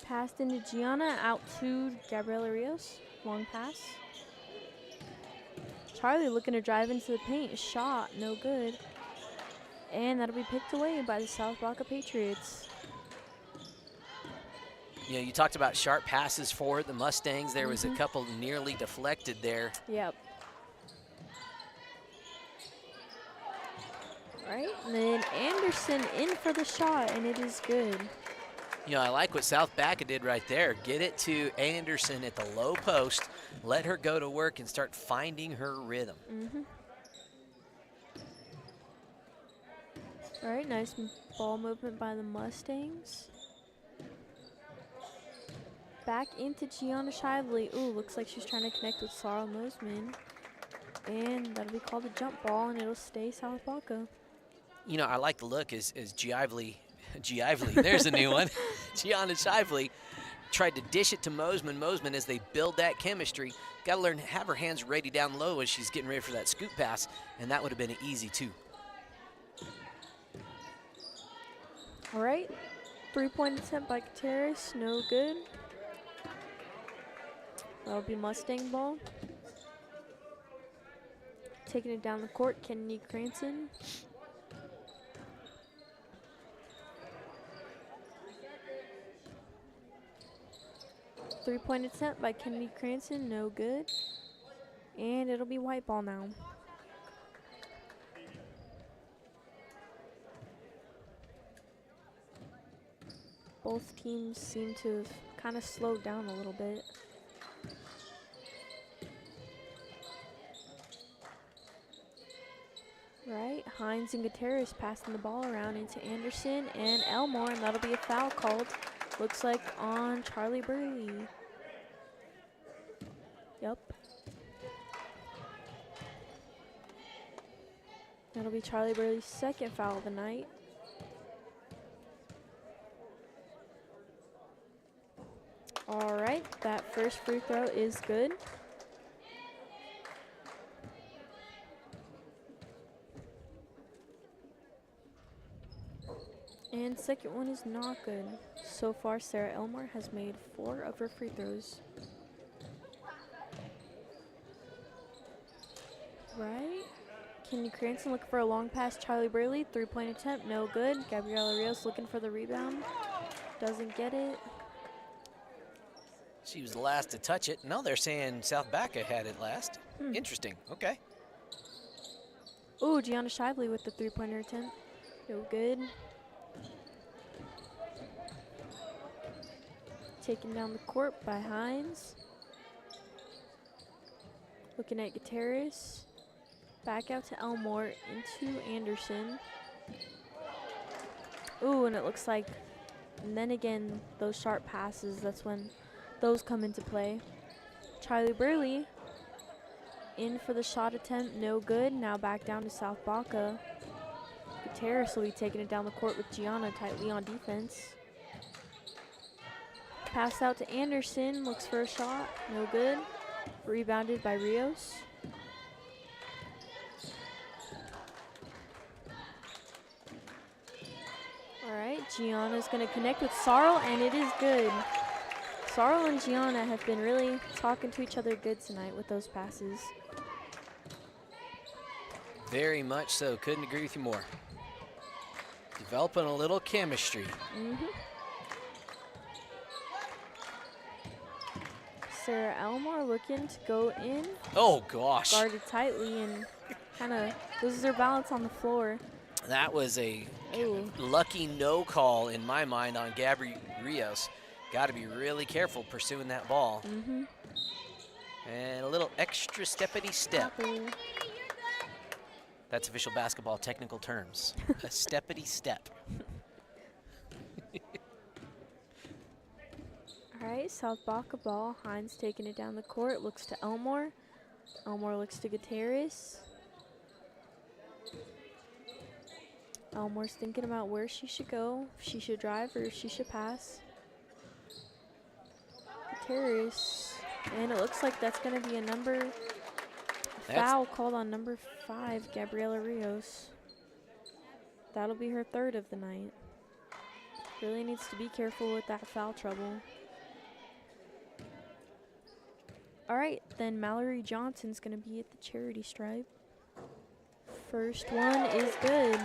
Passed into Gianna, out to Gabriela Rios. Long pass. Charlie looking to drive into the paint. Shot, no good. And that'll be picked away by the South Baca Patriots. You know, you talked about sharp passes for the Mustangs. There was a couple nearly deflected there. Yep. Right, and then Anderson in for the shot, and it is good. You know, I like what South Baca did right there. Get it to Anderson at the low post. Let her go to work and start finding her rhythm. All right, nice ball movement by the Mustangs. Back into Gianna Shively. Ooh, looks like she's trying to connect with Sarah Mosiman. And that'll be called a jump ball, and it'll stay South Baca. You know, I like the look as Gively, there's a new one. Gianna Shively tried to dish it to Mosiman. Mosiman, as they build that chemistry, got to learn to have her hands ready down low as she's getting ready for that scoop pass, and that would have been an easy 2. All right, 3-point attempt by Kateris, no good. That'll be Mustang ball. Taking it down the court, Kennedy Cranston. Three-point attempt by Kennedy Cranston, no good. And it'll be white ball now. Both teams seem to have kind of slowed down a little bit. Right, Hines and Gutierrez passing the ball around into Anderson and Elmore, and that'll be a foul called. Looks like on Charlie Burley. Yep. That'll be Charlie Burley's second foul of the night. All right, that first free throw is good. And second one is not good. So far, Sarah Elmore has made 4 of her free throws. Right. Kenny Cranston looking for a long pass. Charlie Burley, 3-point attempt, no good. Gabriela Rios looking for the rebound. Doesn't get it. She was the last to touch it. No, they're saying South Baca had it last. Interesting. Okay. Ooh, Gianna Shively with the 3-pointer attempt. No good. Taken down the court by Hines. Looking at Gutierrez. Back out to Elmore, into Anderson. Ooh, and it looks like, and then again, those sharp passes, that's when those come into play. Charlie Burley in for the shot attempt, no good. Now back down to South Baca. Gutierrez will be taking it down the court with Gianna tightly on defense. Pass out to Anderson, looks for a shot, no good. Rebounded by Rios. All right, Gianna's gonna connect with Sarl, and it is good. Sarl and Gianna have been really talking to each other good tonight with those passes. Very much so. Couldn't agree with you more. Developing a little chemistry. Sarah Elmore looking to go in. Oh, gosh. Guarded tightly and kind of loses her balance on the floor. That was a Ooh. lucky no call in my mind on Gabri Rios. Got to be really careful pursuing that ball. And a little extra steppity step. That's official basketball technical terms. A steppity step. All right, South Baca ball. Hines taking it down the court. Looks to Elmore. Elmore looks to Gutierrez. Elmore's thinking about where she should go. If she should drive or if she should pass. Gutierrez. And it looks like that's going to be a foul called on number 5, Gabriela Rios. That'll be her 3rd of the night. Really needs to be careful with that foul trouble. All right, then Mallory Johnson's going to be at the charity stripe. First one is good.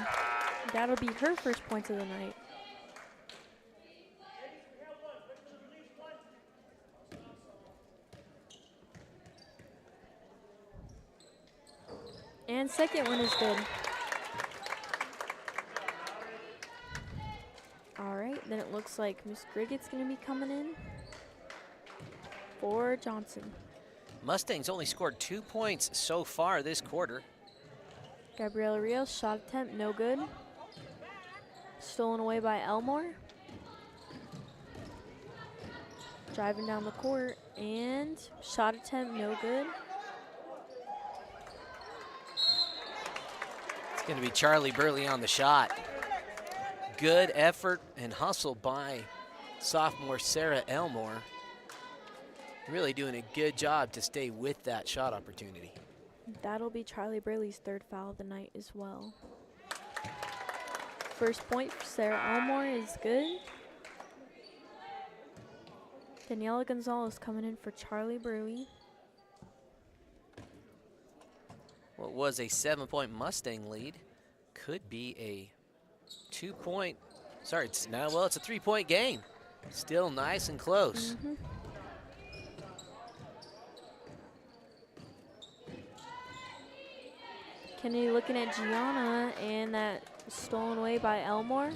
That'll be her first points of the night. And second one is good. All right, then it looks like Miss Griggett's going to be coming in for Johnson. Mustangs only scored 2 points so far this quarter. Gabriela Rios, shot attempt, no good. Stolen away by Elmore. Driving down the court, and shot attempt, no good. It's going to be Charlie Burley on the shot. Good effort and hustle by sophomore Sarah Elmore. Really doing a good job to stay with that shot opportunity. That'll be Charlie Burley's 3rd foul of the night as well. First point for Sarah Elmore is good. Daniela Gonzalez coming in for Charlie Burley. What was a 7-point Mustang lead could be a 2-point, sorry, it's now, well, it's a 3-point game. Still nice and close. Kennedy looking at Gianna, and that stolen away by Elmore.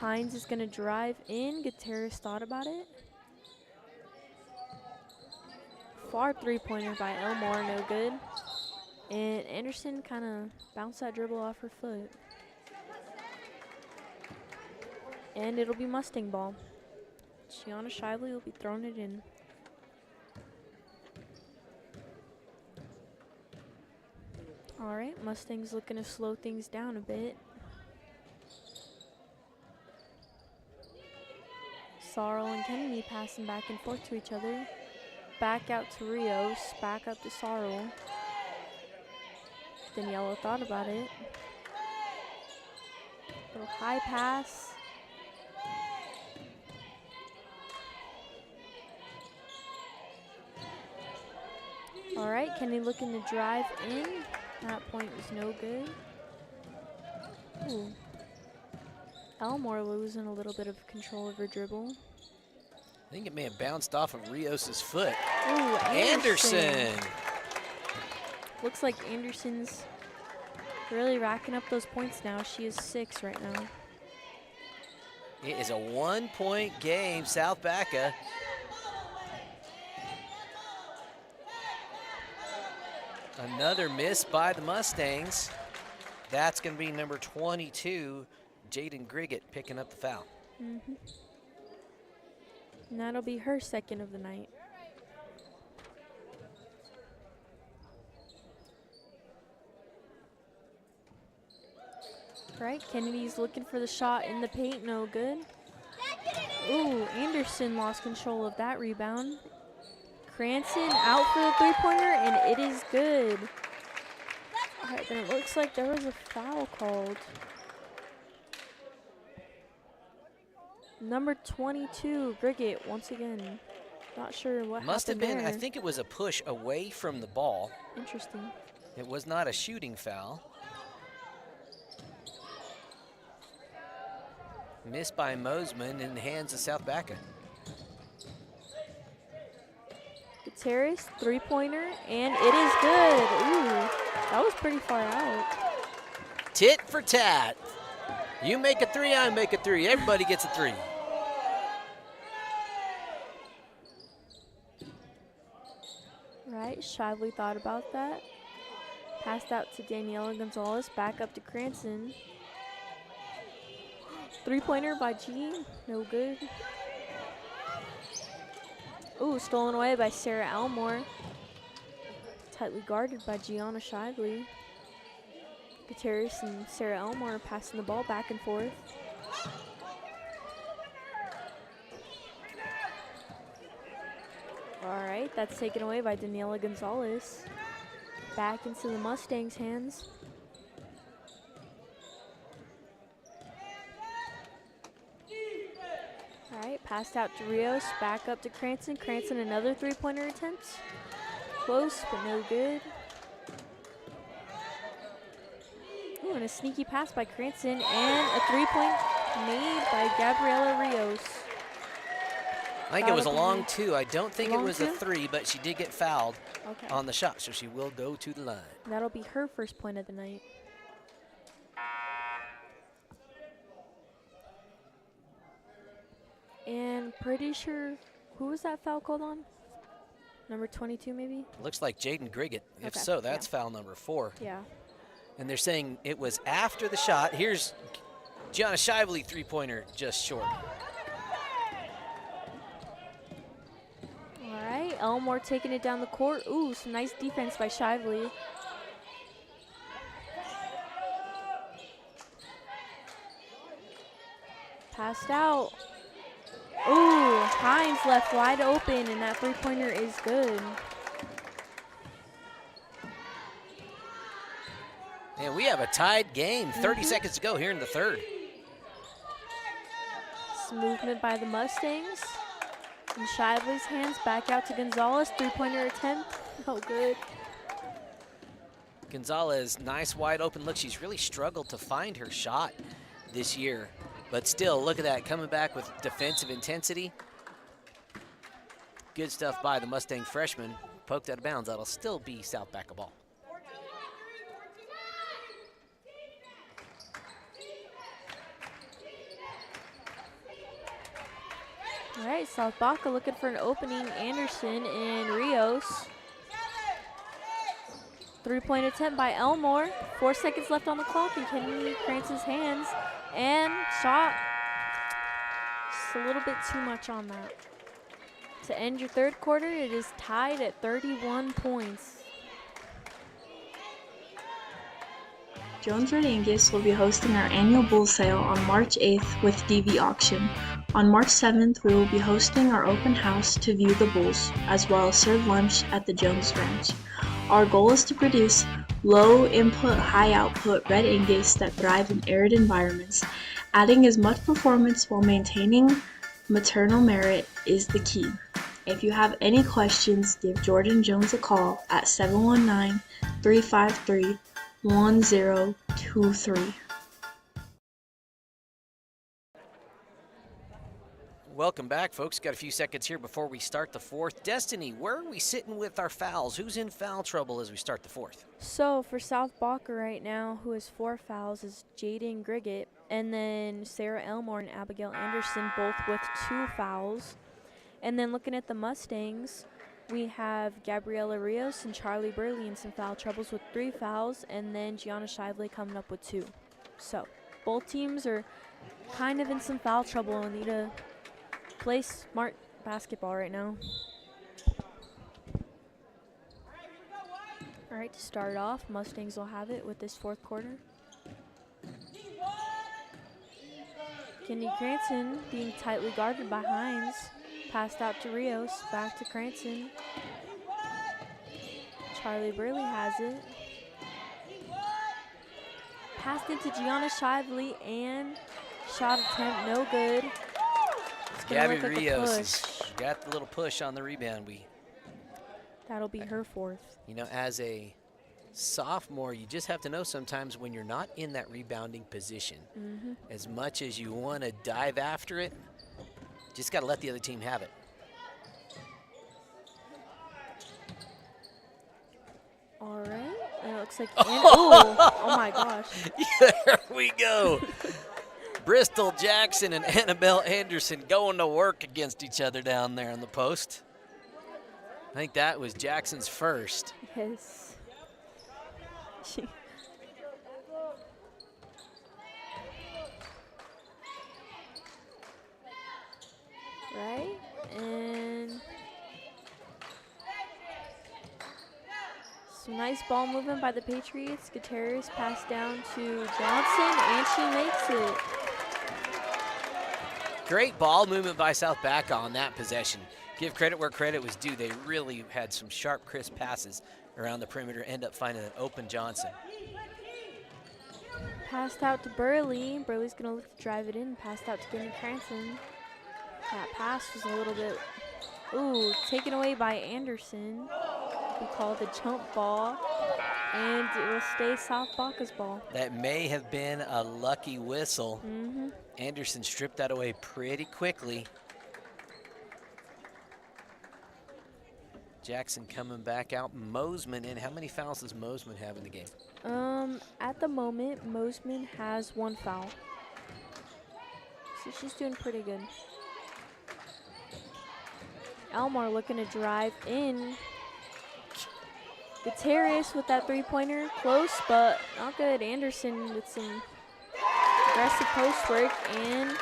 Hines is going to drive in. Gutierrez thought about it. Far 3-pointer by Elmore, no good. And Anderson kind of bounced that dribble off her foot. And it'll be Mustang ball. Gianna Shively will be throwing it in. All right, Mustangs looking to slow things down a bit. Sarl and Kennedy passing back and forth to each other. Back out to Rios, back up to Sarl. Daniela thought about it. Little high pass. All right, Kennedy looking to drive in. That point was no good. Ooh. Elmore losing a little bit of control of her dribble. I think it may have bounced off of Rios' foot. Ooh, Anderson. Looks like Anderson's really racking up those points now. She is 6 right now. It is a 1-point game, South Baca. Another miss by the Mustangs. That's going to be number 22, Jaden Griggett, picking up the foul. And that'll be her 2nd of the night. Right, Kennedy's looking for the shot in the paint, no good. Ooh, Anderson lost control of that rebound. Cranston out for the three-pointer, and it is good. All right, then it looks like there was a foul called. Number 22, Grigget, once again. Not sure what Must have happened been, there. I think it was a push away from the ball. Interesting. It was not a shooting foul. Missed by Mosiman in the hands of South Baca. Gutierrez, three-pointer, and it is good. Ooh, that was pretty far out. Tit for tat. You make a three, I make a three. Everybody gets a three. Right, Shively thought about that. Passed out to Daniela Gonzalez, back up to Cranston. Three-pointer by G, no good. Ooh, stolen away by Sarah Elmore. Tightly guarded by Gianna Shively. Gutierrez and Sarah Elmore passing the ball back and forth. All right, that's taken away by Daniela Gonzalez. Back into the Mustangs' hands. All right, passed out to Rios, back up to Cranston. Cranston, another three-pointer attempt. Close, but no good. Ooh, and a sneaky pass by Cranston, and a three-point made by Gabriela Rios. I think it was a long two. I don't think it was a two? three, but she did get fouled Okay. on the shot, so she will go to the line. That'll be her first point of the night. And pretty sure, who was that foul called on? Number 22 maybe? Looks like Jaden Grigget. If Okay, so, that's yeah. foul number 4. Yeah. And they're saying it was after the shot. Here's Gianna Shively three-pointer just short. All right, Elmore taking it down the court. Ooh, some nice defense by Shively. Passed out. Ooh, Hines left wide open, and that three-pointer is good. And we have a tied game. 30 seconds to go here in the third. Some movement by the Mustangs. In Shively's hands, back out to Gonzalez. Three-pointer attempt, no good. Gonzalez, nice wide open look. She's really struggled to find her shot this year. But still, look at that, coming back with defensive intensity. Good stuff by the Mustang freshman. Poked out of bounds. That'll still be South Baca ball. All right, South Baca looking for an opening. Anderson and Rios. Three-point attempt by Elmore. 4 seconds left on the clock in Kennedy Crance's hands. And shot. Just a little bit too much on that. To end your third quarter, it is tied at 31 points. Jones Red Angus will be hosting our annual bull sale on March 8th with DV Auction. On March 7th, we will be hosting our open house to view the bulls, as well as serve lunch at the Jones Ranch. Our goal is to produce low input, high output Red Angus that thrive in arid environments. Adding as much performance while maintaining maternal merit is the key. If you have any questions, give Jordan Jones a call at 719-353-1023. Welcome back, folks. Got a few seconds here before we start the fourth. Destiny, where are we sitting with our fouls? Who's in foul trouble as we start the fourth? So for South Baca right now, who has 4 fouls, is Jaden Grigget, and then Sarah Elmore and Abigail Anderson, both with 2 fouls. And then looking at the Mustangs, we have Gabriela Rios and Charlie Burley in some foul troubles with 3 fouls, and then Gianna Shively coming up with 2. So both teams are kind of in some foul trouble and need to play smart basketball right now. All right, to start off, Mustangs will have it with this fourth quarter. Kennedy Cranston being tightly guarded by Hines. Passed out to Rios, back to Cranston. Charlie Burley has it. Passed into Gianna Shively and shot attempt no good. It's gonna Gabby look like a Rios push. has got the little push on the rebound. That'll be her fourth. You know, as a sophomore, you just have to know sometimes when you're not in that rebounding position, as much as you want to dive after it, just got to let the other team have it. All right, and it looks like, oh my gosh. There we go. Bristol Jackson and Annabelle Anderson going to work against each other down there on the post. I think that was Jackson's first. Yes. Right, and some nice ball movement by the Patriots. Gutierrez passed down to Johnson, and she makes it. Great ball movement by South Baca on that possession. Give credit where credit was due. They really had some sharp, crisp passes around the perimeter, end up finding an open Johnson. Passed out to Burley. Burley's going to look to drive it in. Passed out to Kenny Cranston. That pass was a little bit, taken away by Anderson. We call it a jump ball, and it will stay South Baca's ball. That may have been a lucky whistle. Anderson stripped that away pretty quickly. Jackson coming back out. Mosiman in. How many fouls does Mosiman have in the game? At the moment, Mosiman has 1 foul. So she's doing pretty good. Elmore looking to drive in. Gutierrez with that three-pointer. Close, but not good. Anderson with some aggressive post work, and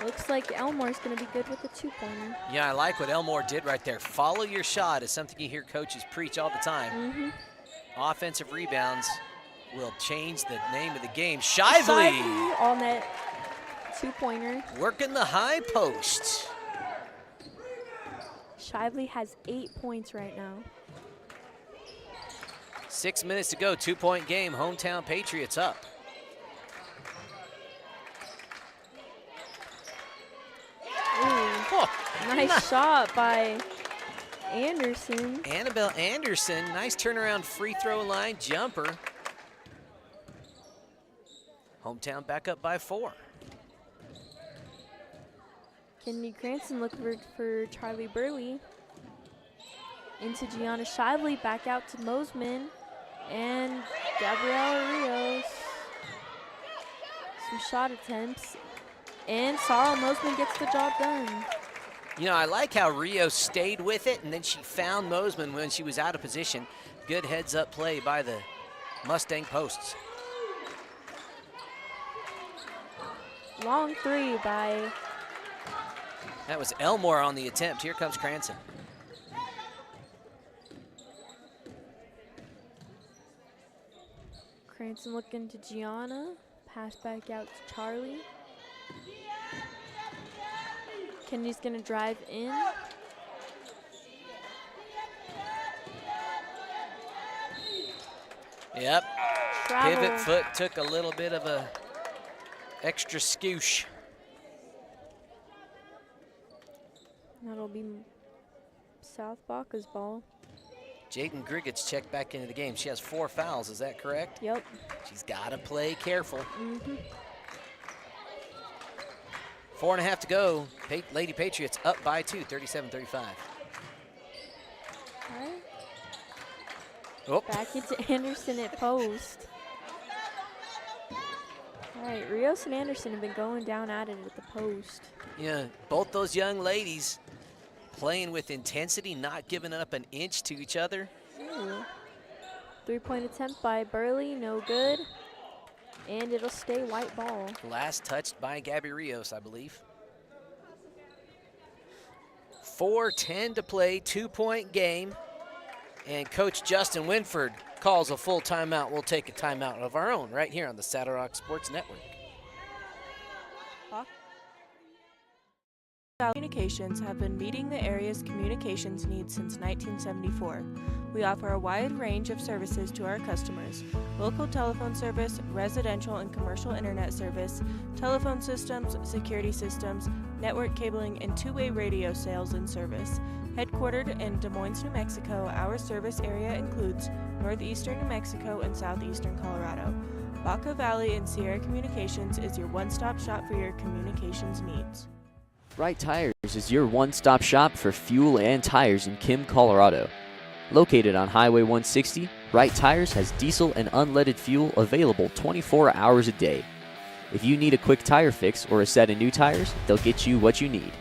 looks like Elmore's going to be good with the 2-pointer. Yeah, I like what Elmore did right there. Follow your shot is something you hear coaches preach all the time. Offensive rebounds will change the name of the game. Shively on that 2-pointer. working the high post. Shively has 8 points right now. 6 minutes to go, 2-point game. Hometown Patriots up. Nice shot by Anderson. Annabelle Anderson, nice turnaround free throw line jumper. Hometown back up by 4. Kennedy Cranston looking for Charlie Burley. Into Gianna Shively, back out to Mosiman. And Gabriella Rios. Some shot attempts. And Sarah Mosiman gets the job done. You know, I like how Rios stayed with it, and then she found Mosiman when she was out of position. Good heads-up play by the Mustang posts. Long 3 by... That was Elmore on the attempt. Here comes Cranston. Cranston looking to Gianna. Pass back out to Charlie. Kennedy's going to drive in. Yep. Travel. Pivot foot took a little bit of a extra scoosh. That'll be South Baca's ball. Jaden Griggs checked back into the game. She has 4 fouls, is that correct? Yep. She's got to play careful. 4.5 to go. Lady Patriots up by 2, 37-35. All right. Oh. Back into Anderson at post. All right, Rios and Anderson have been going down at it at the post. Yeah, both those young ladies playing with intensity, not giving up an inch to each other. 3-point attempt by Burley, no good. And it'll stay white ball. Last touched by Gabby Rios, I believe. 4:10 to play, 2-point game. And Coach Justin Winford calls a full timeout. We'll take a timeout of our own right here on the Saddle Rock Sports Network. Clock Communications have been meeting the area's communications needs since 1974. We offer a wide range of services to our customers: local telephone service, residential and commercial internet service, telephone systems, security systems, network cabling, and two-way radio sales and service. Headquartered in Des Moines, New Mexico, our service area includes northeastern New Mexico and southeastern Colorado. Baca Valley and Sierra Communications is your one-stop shop for your communications needs. Right Tires is your one-stop shop for fuel and tires in Kim, Colorado. Located on Highway 160, Right Tires has diesel and unleaded fuel available 24 hours a day. If you need a quick tire fix or a set of new tires, they'll get you what you need.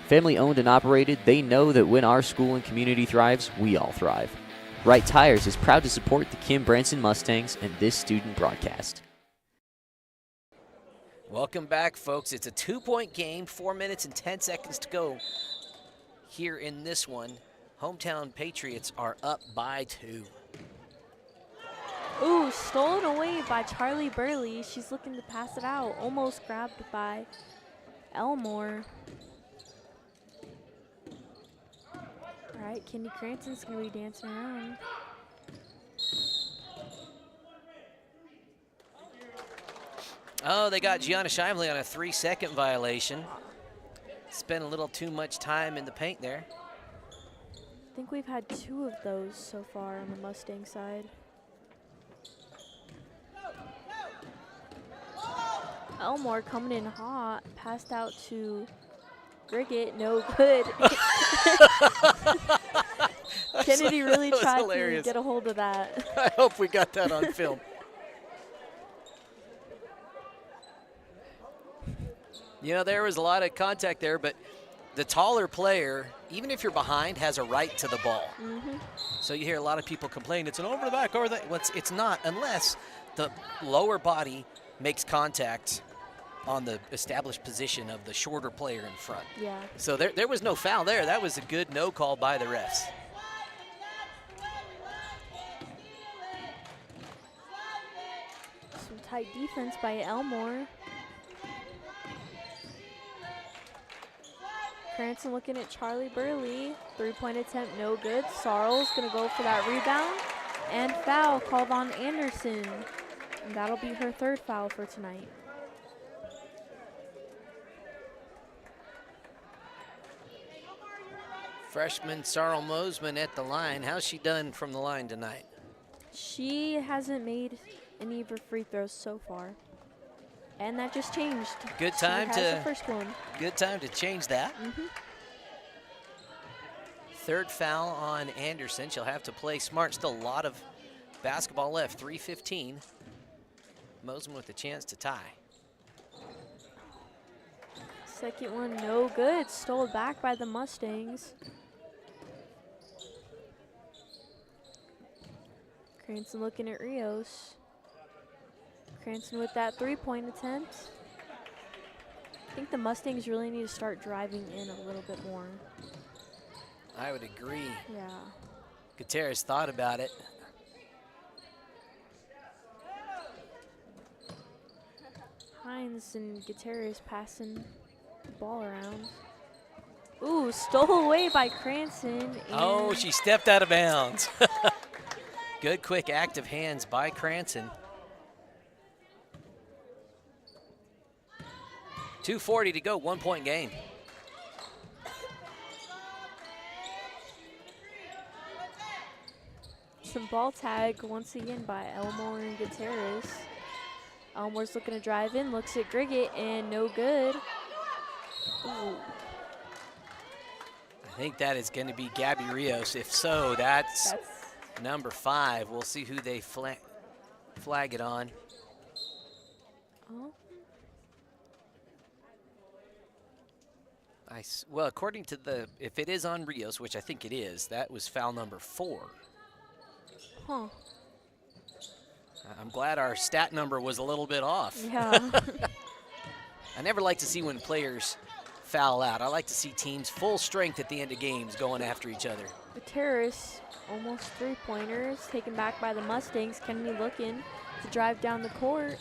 Family owned and operated, they know that when our school and community thrives, we all thrive. Right Tires is proud to support the Kim Branson Mustangs and this student broadcast. Welcome back, folks. It's a 2-point game, 4 minutes and 10 seconds to go here in this one. Hometown Patriots are up by 2. Ooh, stolen away by Charlie Burley. She's looking to pass it out. Almost grabbed by Elmore. All right, Kendi Cranston's going to be dancing around. Oh, they got Gianna Shively on a 3-second violation. Spent a little too much time in the paint there. I think we've had 2 of those so far on the Mustang side. Elmore coming in hot, passed out to Griggett, no good. Kennedy really tried to get a hold of that. I hope we got that on film. You know, there was a lot of contact there, but the taller player, even if you're behind, has a right to the ball. Mm-hmm. So you hear a lot of people complain, it's an over the back, over the. Well, it's not, unless the lower body makes contact on the established position of the shorter player in front. Yeah. So there was no foul there. That was a good no call by the refs. Some tight defense by Elmore. Cranston looking at Charlie Burley. 3-point attempt, no good. Sarles gonna go for that rebound. And foul called on Anderson. And that'll be her 3rd foul for tonight. Freshman Sarl Mosiman at the line. How's she done from the line tonight? She hasn't made any of her free throws so far. And that just changed. Good She time has to the first one. Good time to change that. Mm-hmm. 3rd foul on Anderson. She'll have to play smart. Still a lot of basketball left. 3:15. Mosiman with a chance to tie. Second one, no good. Stole back by the Mustangs. Cranston looking at Rios. Cranston with that 3-point attempt. I think the Mustangs really need to start driving in a little bit more. I would agree. Yeah. Gutierrez thought about it. Hines and Gutierrez passing the ball around. Ooh, stole away by Cranston. Oh, she stepped out of bounds. Good, quick, active hands by Cranston. 2:40 to go, 1-point game. Some ball tag once again by Elmore and Gutierrez. Elmore's looking to drive in, looks at Griggett, and no good. Ooh. I think that is going to be Gabby Rios. If so, that's number 5. We'll see who they flag it on. Oh. Well, according to if it is on Rios, which I think it is, that was foul number 4. Huh. I'm glad our stat number was a little bit off. Yeah. I never like to see when players foul out. I like to see teams full strength at the end of games going after each other. Gutierrez, almost 3-pointers, taken back by the Mustangs. Kennedy looking to drive down the court.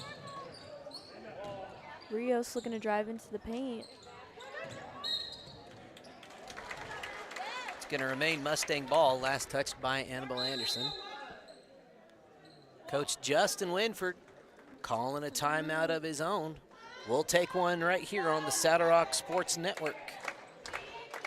Rios looking to drive into the paint. going to remain Mustang ball, last touched by Annabelle Anderson. Coach Justin Winford calling a timeout of his own. We'll take one right here on the Saddle Rock Sports Network.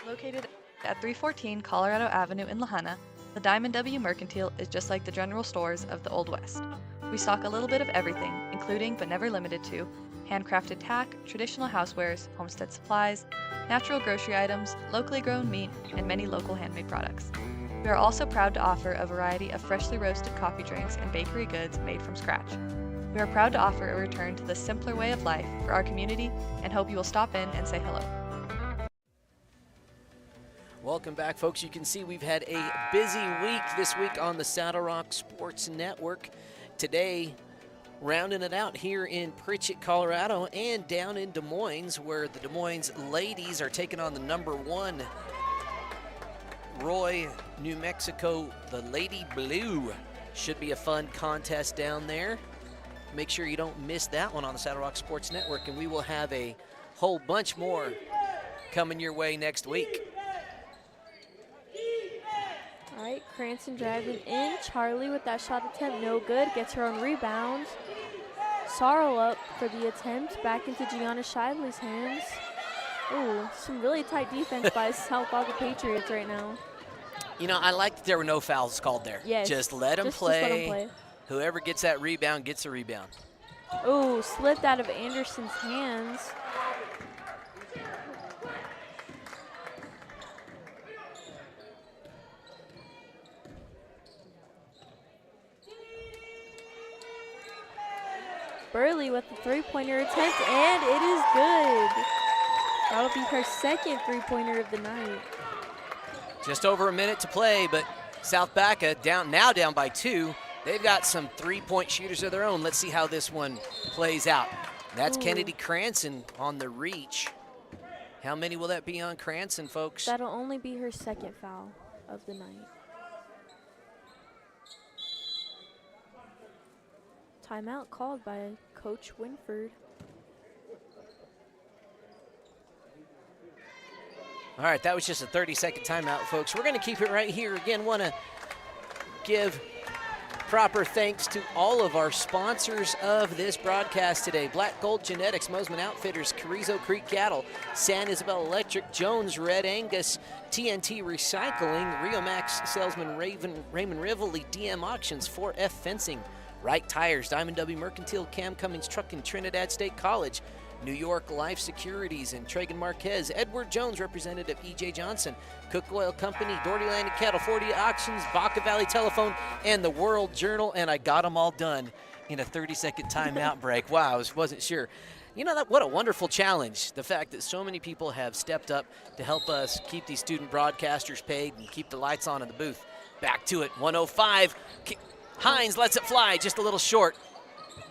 Located at 314 Colorado Avenue in Lahaina, the Diamond W Mercantile is just like the general stores of the Old West. We stock a little bit of everything, including but never limited to handcrafted tack, traditional housewares, homestead supplies, natural grocery items, locally grown meat, and many local handmade products. We are also proud to offer a variety of freshly roasted coffee drinks and bakery goods made from scratch. We are proud to offer a return to the simpler way of life for our community and hope you will stop in and say hello. Welcome back, folks. You can see we've had a busy week this week on the Saddle Rock Sports Network. Today, rounding it out here in Pritchett, Colorado, and down in Des Moines, where the Des Moines ladies are taking on the #1 Roy, New Mexico, the Lady Blue. Should be a fun contest down there. Make sure you don't miss that one on the Saddle Rock Sports Network, and we will have a whole bunch more coming your way next week. All right, Cranston driving in. Charlie with that shot attempt, no good. Gets her own rebound. Sorrel up for the attempt. Back into Gianna Shively's hands. Ooh, some really tight defense by South Baca Patriots right now. You know, I like that there were no fouls called there. Yes. Just let them Just let 'em play. play. Whoever gets that rebound gets a rebound. Ooh, slipped out of Anderson's hands. Burley with the three-pointer attempt, and it is good. That'll be her second three-pointer of the night. Just over a minute to play, but South Baca now down by 2. They've got some three-point shooters of their own. Let's see how this one plays out. That's Kennedy Cranston on the reach. How many will that be on Cranston, folks? That'll only be her second foul of the night. Timeout called by Coach Winford. All right, that was just a 30-second timeout, folks. We're going to keep it right here. Again, want to give proper thanks to all of our sponsors of this broadcast today. Black Gold Genetics, Mosiman Outfitters, Carrizo Creek Cattle, San Isabel Electric, Jones, Red Angus, TNT Recycling, RioMax Salesman Raymond, Rivale, DM Auctions, 4F Fencing, Right Tires, Diamond W Mercantile, Cummings Trucking, Trinidad State College, New York Life Securities, and Traegon Marquez, Edward Jones, Representative E.J. Johnson, Cook Oil Company, Doherty Land and Cattle, 40 Auctions, Baca Valley Telephone, and the World Journal, and I got them all done in a 30-second timeout break. Wow, I wasn't sure. You know, what a wonderful challenge, the fact that so many people have stepped up to help us keep these student broadcasters paid and keep the lights on in the booth. Back to it, 105. Hines lets it fly, just a little short.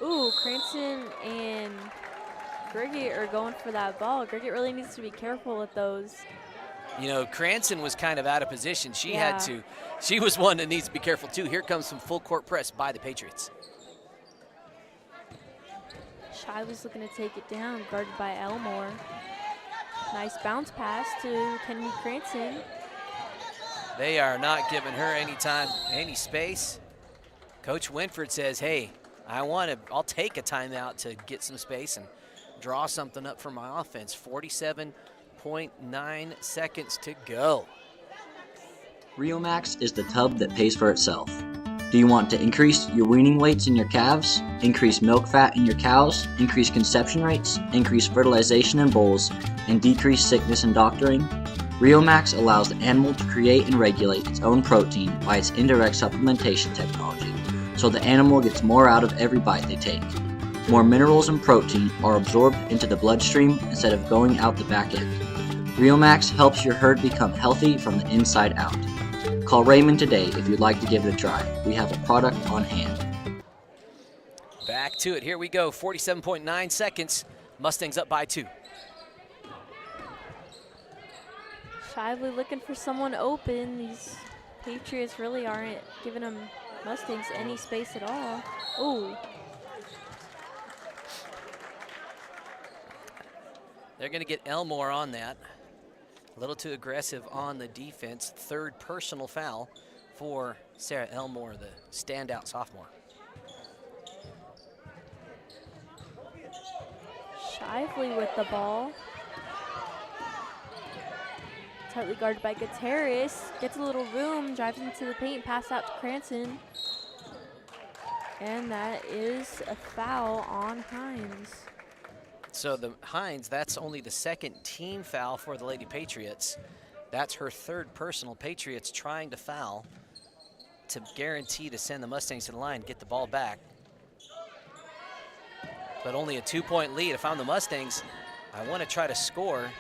Ooh, Cranston and Grigget are going for that ball. Grigget really needs to be careful with those. You know, Cranston was kind of out of position. She Yeah. had to. She was one that needs to be careful, too. Here comes some full court press by the Patriots. Shively's looking to take it down, guarded by Elmore. Nice bounce pass to Kennedy Cranston. They are not giving her any time, any space. Coach Winford says, hey, I'll take a timeout to get some space and draw something up for my offense. 47.9 seconds to go. RioMax is the tub that pays for itself. Do you want to increase your weaning weights in your calves, increase milk fat in your cows, increase conception rates, increase fertilization in bulls, and decrease sickness and doctoring? RioMax allows the animal to create and regulate its own protein by its indirect supplementation technology, so the animal gets more out of every bite they take. More minerals and protein are absorbed into the bloodstream instead of going out the back end. RioMax helps your herd become healthy from the inside out. Call Raymond today if you'd like to give it a try. We have a product on hand. Back to it. Here we go. 47.9 seconds. Mustangs up by 2. Shively looking for someone open. These Patriots really aren't giving them Mustangs any space at all. Ooh. They're going to get Elmore on that. A little too aggressive on the defense. Third personal foul for Sarah Elmore, the standout sophomore. Shively with the ball. Tightly guarded by Gutierrez. Gets a little room, drives into the paint, pass out to Cranston. And that is a foul on Hines. So the Hines, that's only the second team foul for the Lady Patriots. That's her third personal. Patriots trying to foul to guarantee to send the Mustangs to the line, get the ball back. But only a 2-point lead. If I'm the Mustangs, I want to try to score.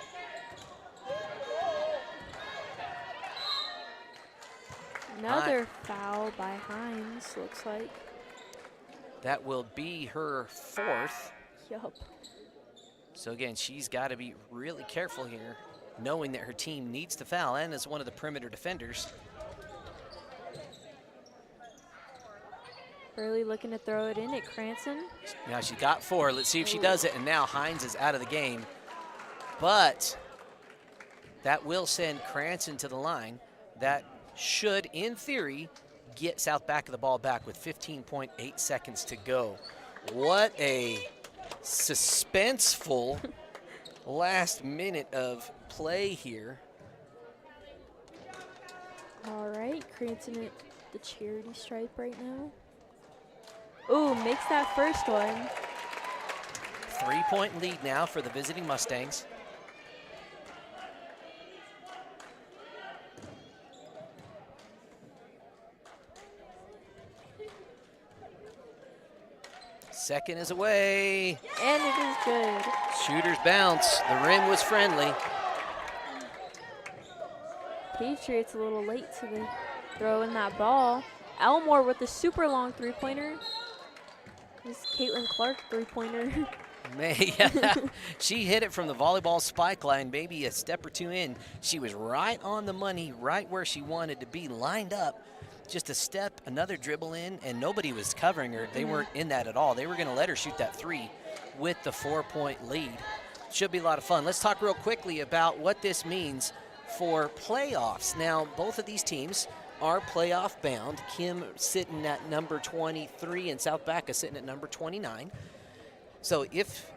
Another foul by Hines, looks like. That will be her fourth. Yup. So again, she's got to be really careful here, knowing that her team needs to foul and is one of the perimeter defenders. Burley looking to throw it in at Cranston. Now she got 4. Let's see if she does it. And now Hines is out of the game. But that will send Cranston to the line. That should, in theory, get South Baca the ball back with 15.8 seconds to go. What a suspenseful last minute of play here. All right, Cranston at the charity stripe right now. Ooh, makes that first one. 3-point lead now for the visiting Mustangs. Second is away. And it is good. Shooter's bounce. The rim was friendly. Patriots a little late to the throw in that ball. Elmore with the super long three-pointer. This is Caitlin Clark three-pointer. She hit it from the volleyball spike line, maybe a step or two in. She was right on the money, right where she wanted to be, lined up. Just a step, another dribble in, and nobody was covering her. They weren't in that at all. They were going to let her shoot that 3 with the 4-point lead. Should be a lot of fun. Let's talk real quickly about what this means for playoffs. Now, both of these teams are playoff bound. Kim sitting at number 23 and South Baca sitting at number 29. So if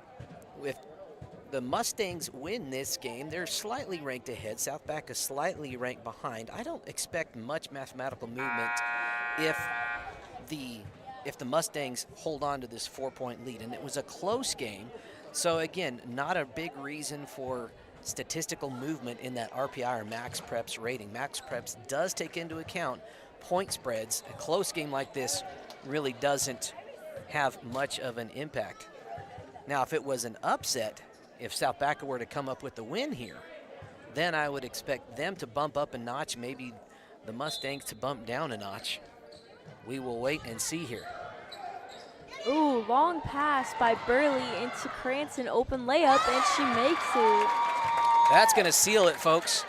the Mustangs win this game, they're slightly ranked ahead. South Baca slightly ranked behind. I don't expect much mathematical movement if the Mustangs hold on to this 4-point lead. And it was a close game. So again, not a big reason for statistical movement in that RPI or Max Preps rating. Max Preps does take into account point spreads. A close game like this really doesn't have much of an impact. Now, if it was an upset, if South Baca were to come up with the win here, then I would expect them to bump up a notch, maybe the Mustangs to bump down a notch. We will wait and see here. Ooh, long pass by Burley into Cranston, open layup, and she makes it. That's going to seal it, folks.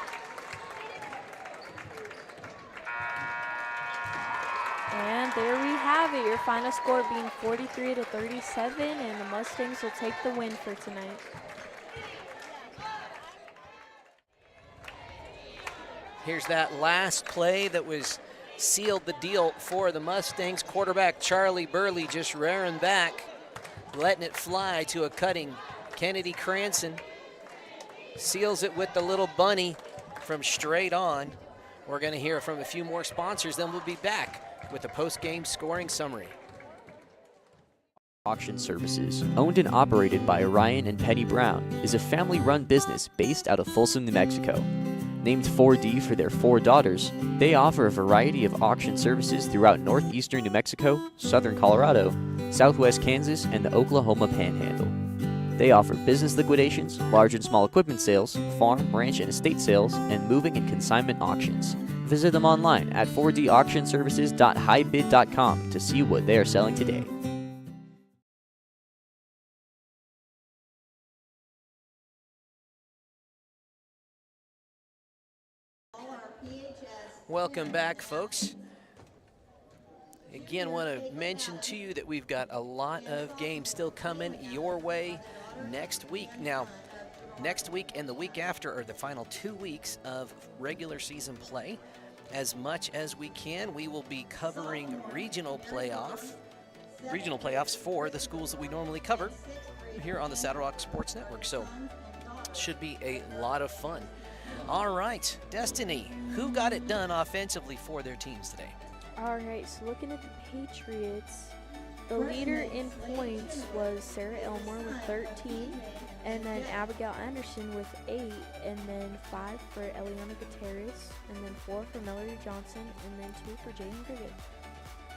And there we have it, your final score being 43-37, and the Mustangs will take the win for tonight. Here's that last play that was sealed the deal for the Mustangs. Quarterback Charlie Burley just rearing back, letting it fly to a cutting Kennedy Cranston. Seals it with the little bunny from straight on. We're going to hear from a few more sponsors, then we'll be back with a post-game scoring summary. Auction Services, owned and operated by Ryan and Penny Brown, is a family-run business based out of Folsom, New Mexico. Named 4D for their 4 daughters, they offer a variety of auction services throughout northeastern New Mexico, southern Colorado, southwest Kansas, and the Oklahoma Panhandle. They offer business liquidations, large and small equipment sales, farm, ranch, and estate sales, and moving and consignment auctions. Visit them online at 4dauctionservices.highbid.com to see what they are selling today. Welcome back, folks. Again, want to mention to you that we've got a lot of games still coming your way next week. Now, Next week and the week after are the final 2 weeks of regular season play. As much as we can, we will be covering regional playoffs for the schools that we normally cover here on the Saddle Rock Sports Network. So should be a lot of fun. All right, Destiny, who got it done offensively for their teams today? All right, so looking at the Patriots, the leader in points was Sarah Elmore with 13, and then Abigail Anderson with 8, and then 5 for Eliana Gutierrez, and then 4 for Melody Johnson, and then 2 for Jaden Griggett.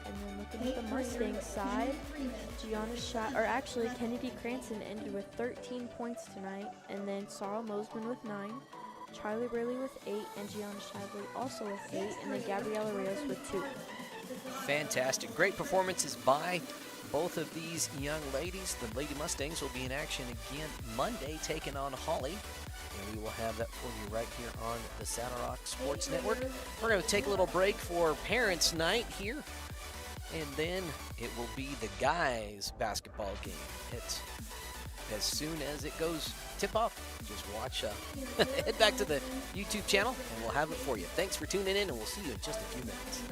And then looking at the Mustang side, Kennedy Cranston ended with 13 points tonight, and then Sarah Mosman with 9, Charlie Burley with 8, and Gianna Shively also with 8, and then Gabriella Rios with 2. Fantastic. Great performances by both of these young ladies. The Lady Mustangs will be in action again Monday, taking on Holly. And we will have that for you right here on the Saddle Rock Sports Network. We're going to take a little break for Parents' Night here. And then it will be the guys' basketball game. It's as soon as it goes tip-off, just watch, head back to the YouTube channel, and we'll have it for you. Thanks for tuning in, and we'll see you in just a few minutes.